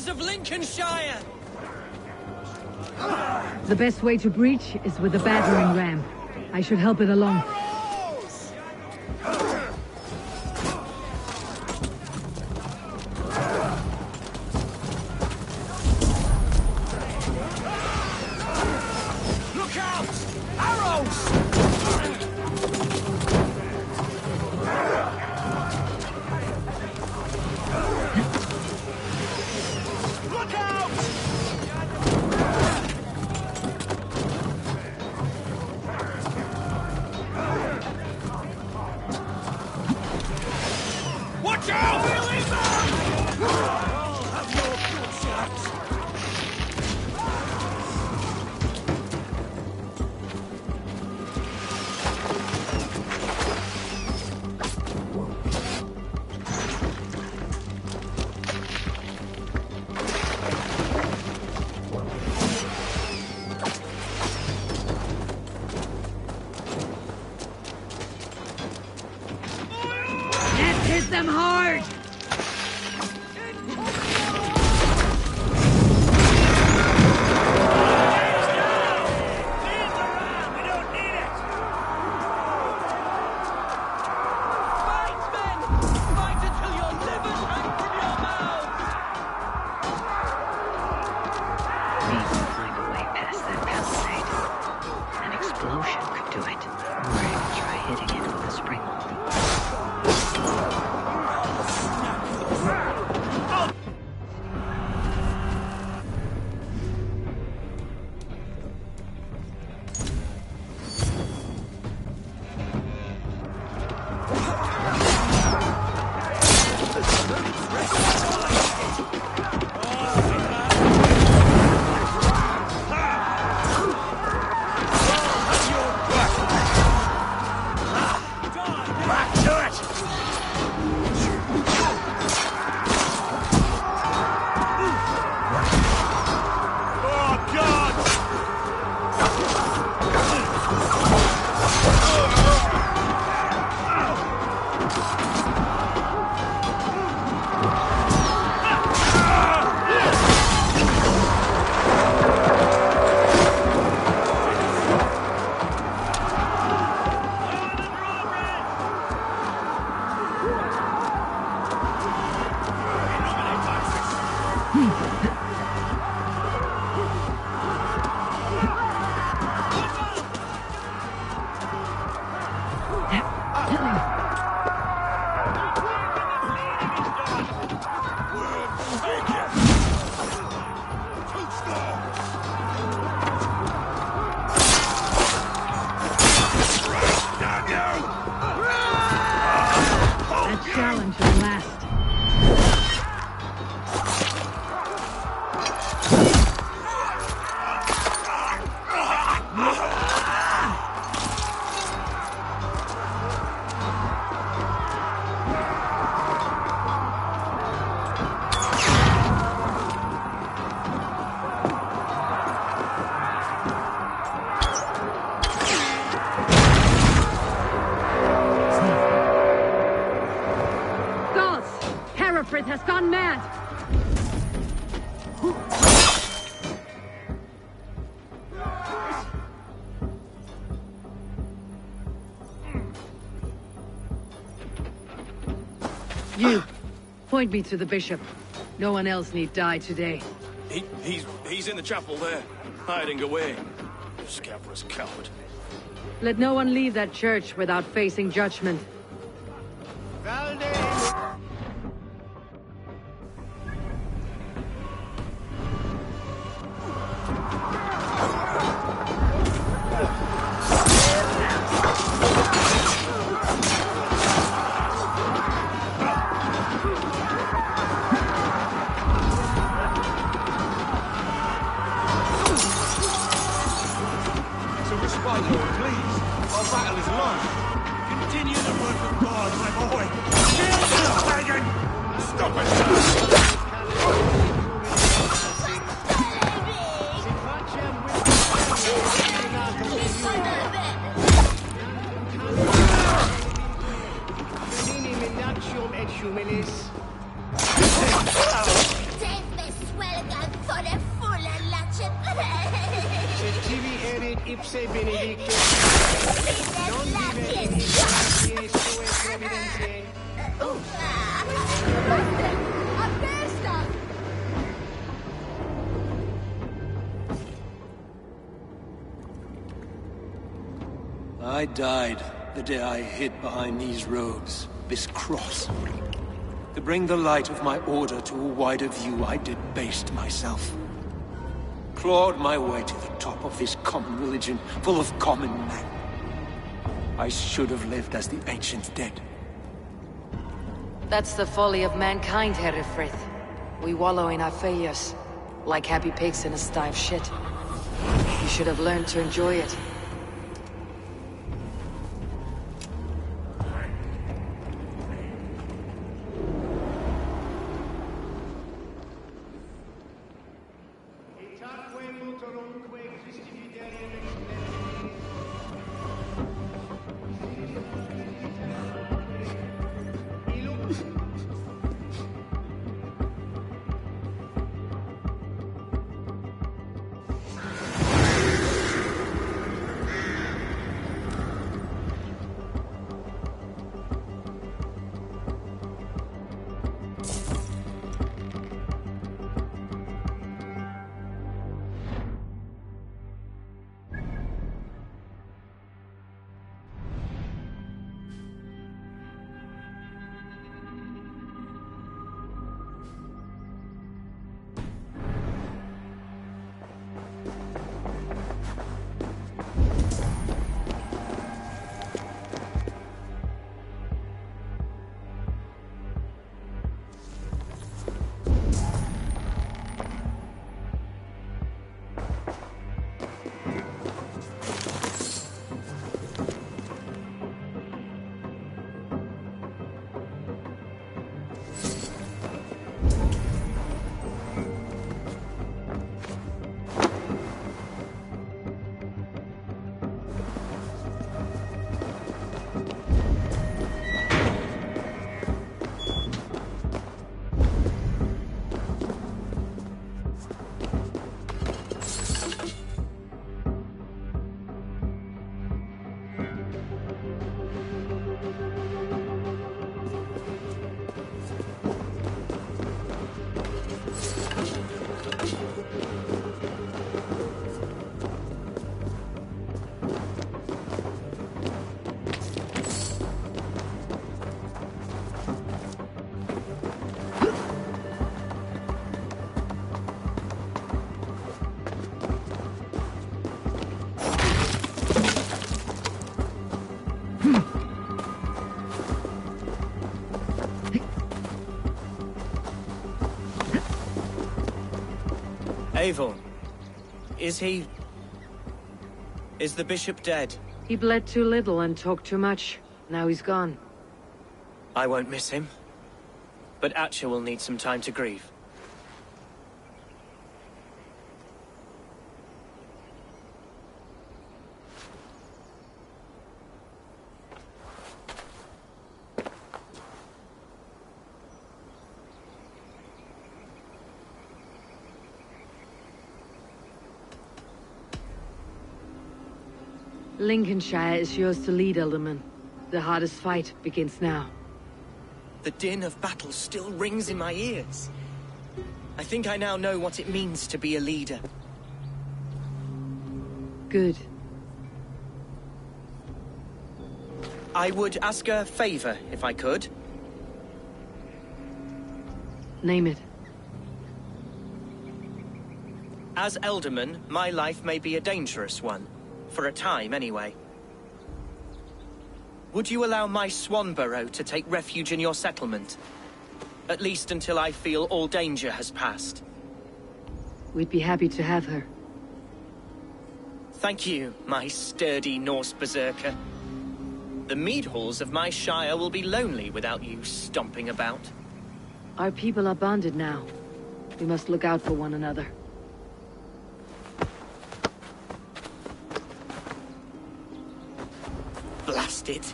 Of Lincolnshire! The best way to breach is with a battering ram. I should help it along. Look out! Arrows! Hit them hard! That challenge will last. Hereford has gone mad! You, point me to the bishop. No one else need die today. He's in the chapel there, hiding away. Scabrous coward. Let no one leave that church without facing judgment. I died the day I hid behind these robes, this cross. To bring the light of my order to a wider view, I debased myself. Clawed my way to the top of this common religion, full of common men. I should have lived as the ancient dead. That's the folly of mankind, Hereford. We wallow in our failures, like happy pigs in a sty of shit. You should have learned to enjoy it. Eivor, is he... is the bishop dead? He bled too little and talked too much. Now he's gone. I won't miss him. But Atcha will need some time to grieve. Lincolnshire is yours to lead, Elderman. The hardest fight begins now. The din of battle still rings in my ears. I think I now know what it means to be a leader. Good. I would ask a favor, if I could. Name it. As Elderman, my life may be a dangerous one. For a time, anyway. Would you allow my Swanborough to take refuge in your settlement? At least until I feel all danger has passed. We'd be happy to have her. Thank you, my sturdy Norse berserker. The mead halls of my shire will be lonely without you stomping about. Our people are bonded now. We must look out for one another. Blast it.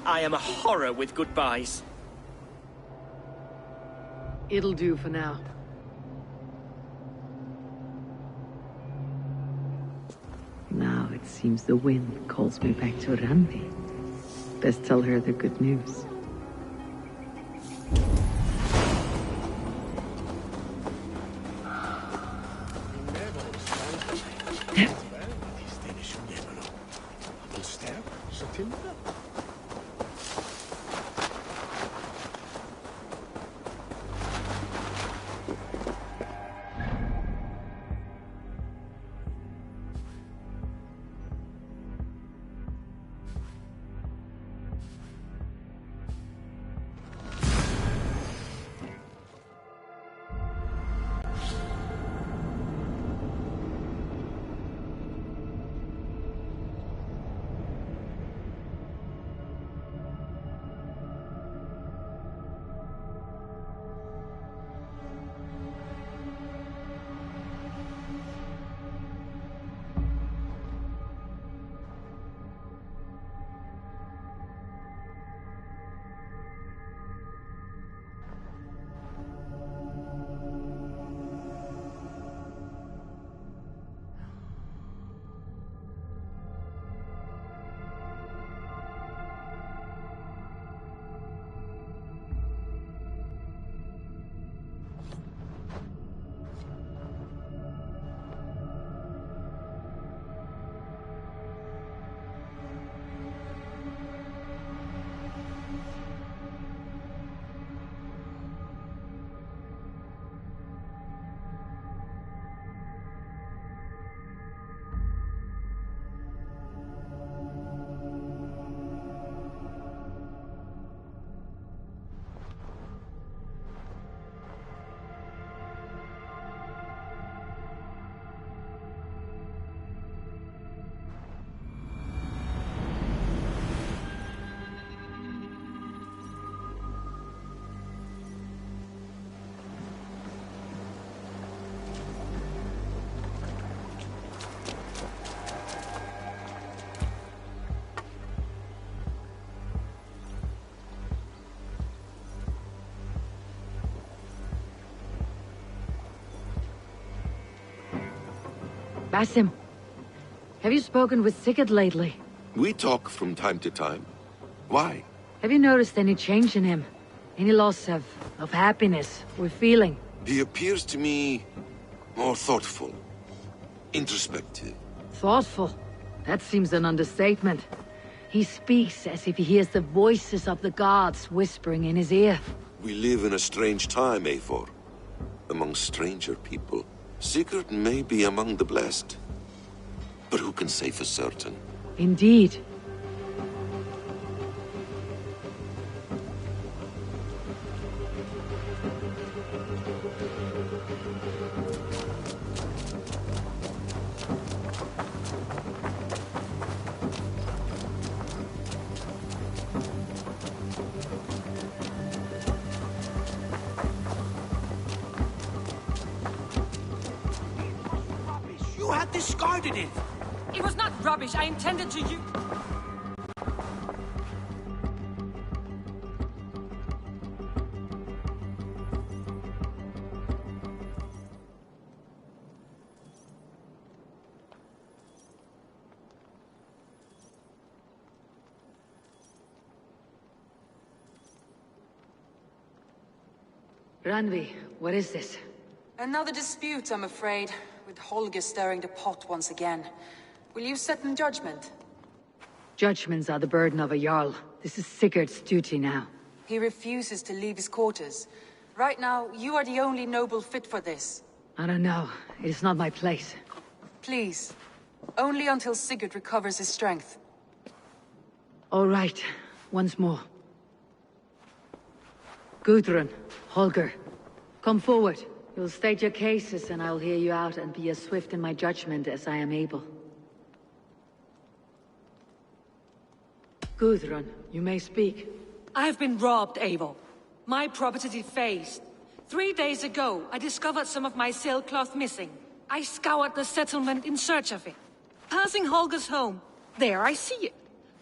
I am a horror with goodbyes. It'll do for now. Now it seems the wind calls me back to Randi. Best tell her the good news. Basim, have you spoken with Sigurd lately? We talk from time to time. Why? Have you noticed any change in him? Any loss of happiness or feeling? He appears to me more thoughtful, introspective. Thoughtful? That seems an understatement. He speaks as if he hears the voices of the gods whispering in his ear. We live in a strange time, Eivor. Among stranger people. Sigurd may be among the blessed. But who can say for certain? Indeed. discarded it! It was not rubbish. I intended to use... Randvi, what is this? Another dispute, I'm afraid, with Holger stirring the pot once again. Will you sit in judgment? Judgments are the burden of a Jarl. This is Sigurd's duty now. He refuses to leave his quarters. Right now, you are the only noble fit for this. I don't know. It is not my place. Please. Only until Sigurd recovers his strength. All right. Once more. Gudrun, Holger, come forward. You'll state your cases and I'll hear you out and be as swift in my judgment as I am able. Gudrun, you may speak. I have been robbed, Eivor. My property defaced. 3 days ago, I discovered some of my sailcloth missing. I scoured the settlement in search of it. Passing Holger's home, there I see it.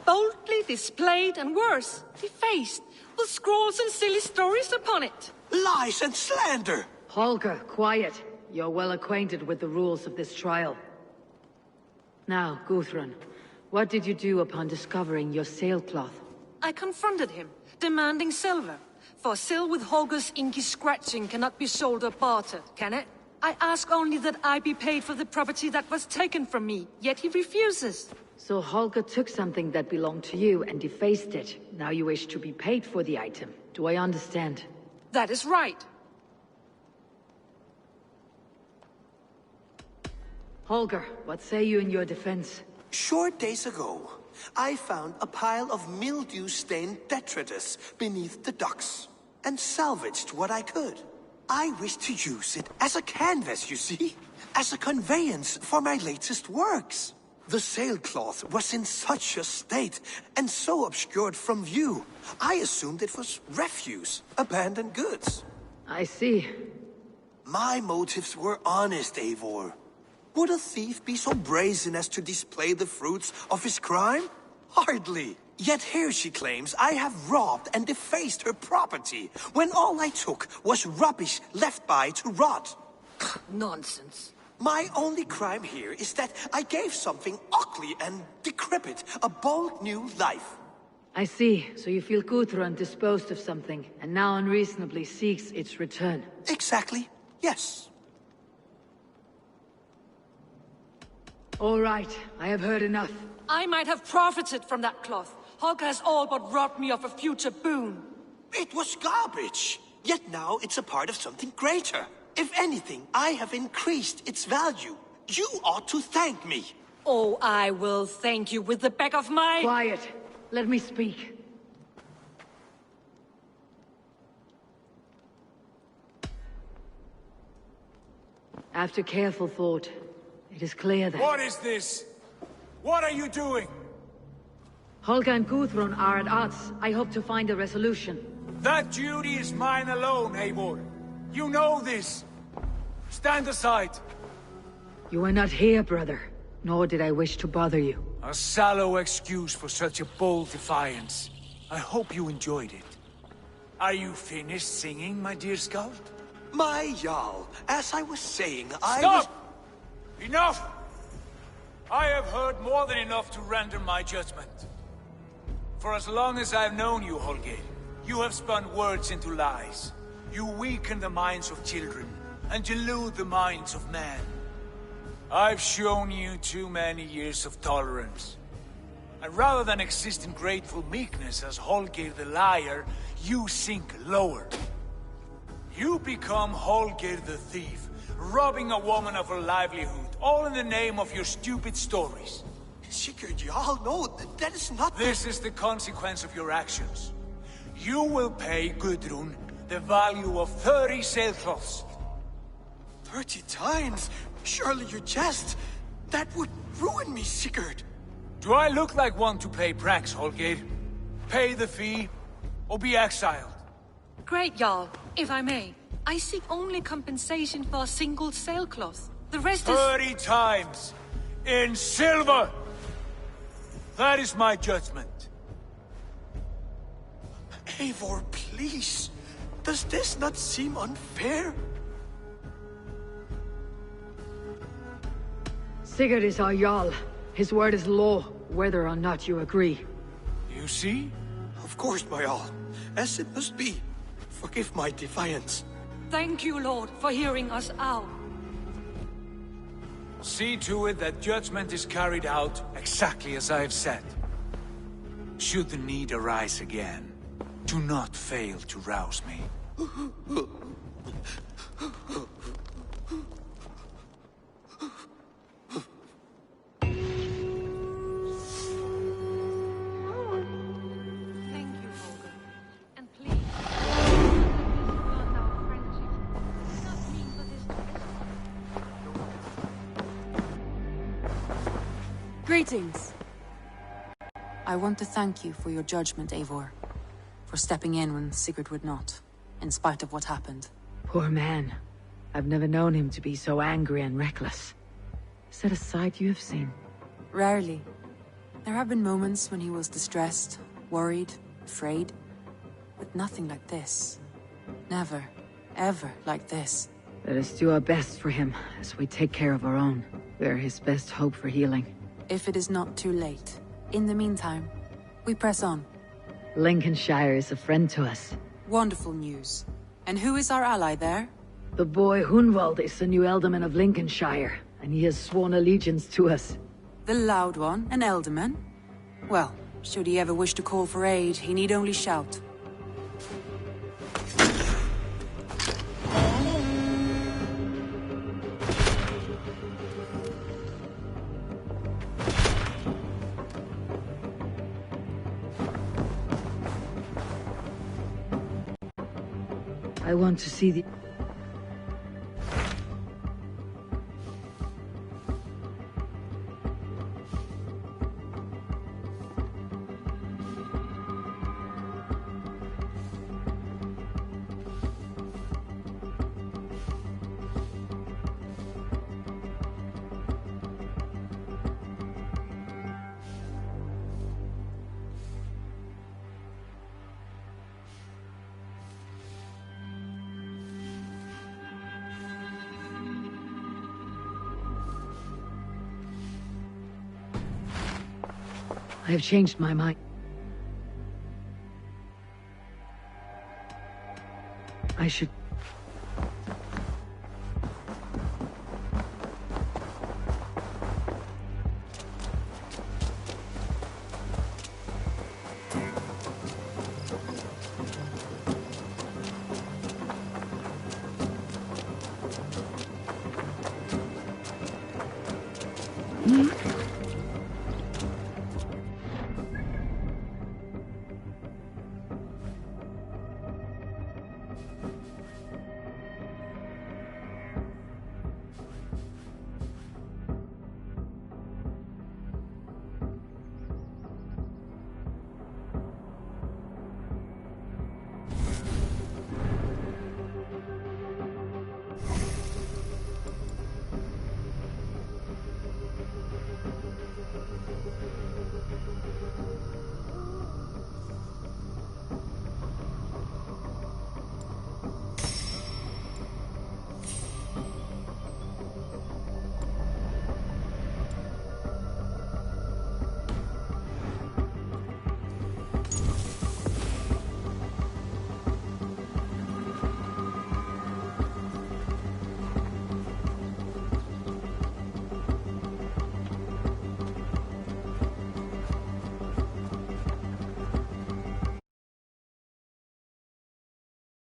Boldly displayed and worse, defaced, with scrolls and silly stories upon it. Lies and slander! Holger, quiet. You're well acquainted with the rules of this trial. Now, Gudrun, what did you do upon discovering your sailcloth? I confronted him, demanding silver. For sil with Holger's inky scratching cannot be sold or bartered, can it? I ask only that I be paid for the property that was taken from me, yet he refuses. So Holger took something that belonged to you and defaced it. Now you wish to be paid for the item. Do I understand? That is right. Holger, what say you in your defense? Short days ago, I found a pile of mildew-stained detritus beneath the docks, and salvaged what I could. I wish to use it as a canvas, you see? As a conveyance for my latest works. The sailcloth was in such a state, and so obscured from view, I assumed it was refuse, abandoned goods. I see. My motives were honest, Eivor. Would a thief be so brazen as to display the fruits of his crime? Hardly. Yet here she claims I have robbed and defaced her property, when all I took was rubbish left by to rot. Nonsense. My only crime here is that I gave something ugly and decrepit a bold new life. I see. So you feel Gudrun disposed of something, and now unreasonably seeks its return. Exactly. Yes. All right. I have heard enough. I might have profited from that cloth. Holger has all but robbed me of a future boon. It was garbage. Yet now it's a part of something greater. If anything, I have increased its value. You ought to thank me. Oh, I will thank you with the back of my... Quiet. Let me speak. After careful thought, it is clear that... What is this? What are you doing? Holger and Gudrun are at odds. I hope to find a resolution. That duty is mine alone, Eivor. You know this. Stand aside. You were not here, brother. Nor did I wish to bother you. A sallow excuse for such a bold defiance. I hope you enjoyed it. Are you finished singing, my dear Skald? My Jarl, as I was saying, Stop! Enough! I have heard more than enough to render my judgment. For as long as I've known you, Holger, you have spun words into lies. You weaken the minds of children, and delude the minds of men. I've shown you too many years of tolerance. And rather than exist in grateful meekness as Holger the liar, you sink lower. You become Holger the thief, robbing a woman of her livelihood, all in the name of your stupid stories. Sigurd Jarl, no, that is not... This is the consequence of your actions. You will pay Gudrun the value of 30 sailcloths. 30 times? Surely you jest. That would ruin me, Sigurd. Do I look like one to play pranks, Holger? Pay the fee, or be exiled. Great, Jarl. If I may, I seek only compensation for a single sailcloth. The rest is... 30 times! in silver. That is my judgment. Eivor, please. Does this not seem unfair? Sigurd is our Jarl. His word is law, whether or not you agree. You see? Of course, my Jarl. As it must be. Forgive my defiance. Thank you, Lord, for hearing us out. See to it that judgment is carried out exactly as I have said. Should the need arise again, do not fail to rouse me. Greetings. I want to thank you for your judgment, Eivor. For stepping in when Sigurd would not, in spite of what happened. Poor man. I've never known him to be so angry and reckless. Is that a side you have seen? Rarely. There have been moments when he was distressed, worried, afraid. But nothing like this. Never, ever like this. Let us do our best for him, as we take care of our own. We are his best hope for healing. If it is not too late. In the meantime, we press on. Lincolnshire is a friend to us. Wonderful news. And who is our ally there? The boy Hunwald is the new Ealdorman of Lincolnshire, and he has sworn allegiance to us. The loud one, an Ealdorman? Well, should he ever wish to call for aid, he need only shout. I want to see the... I have changed my mind. I should... Hmm?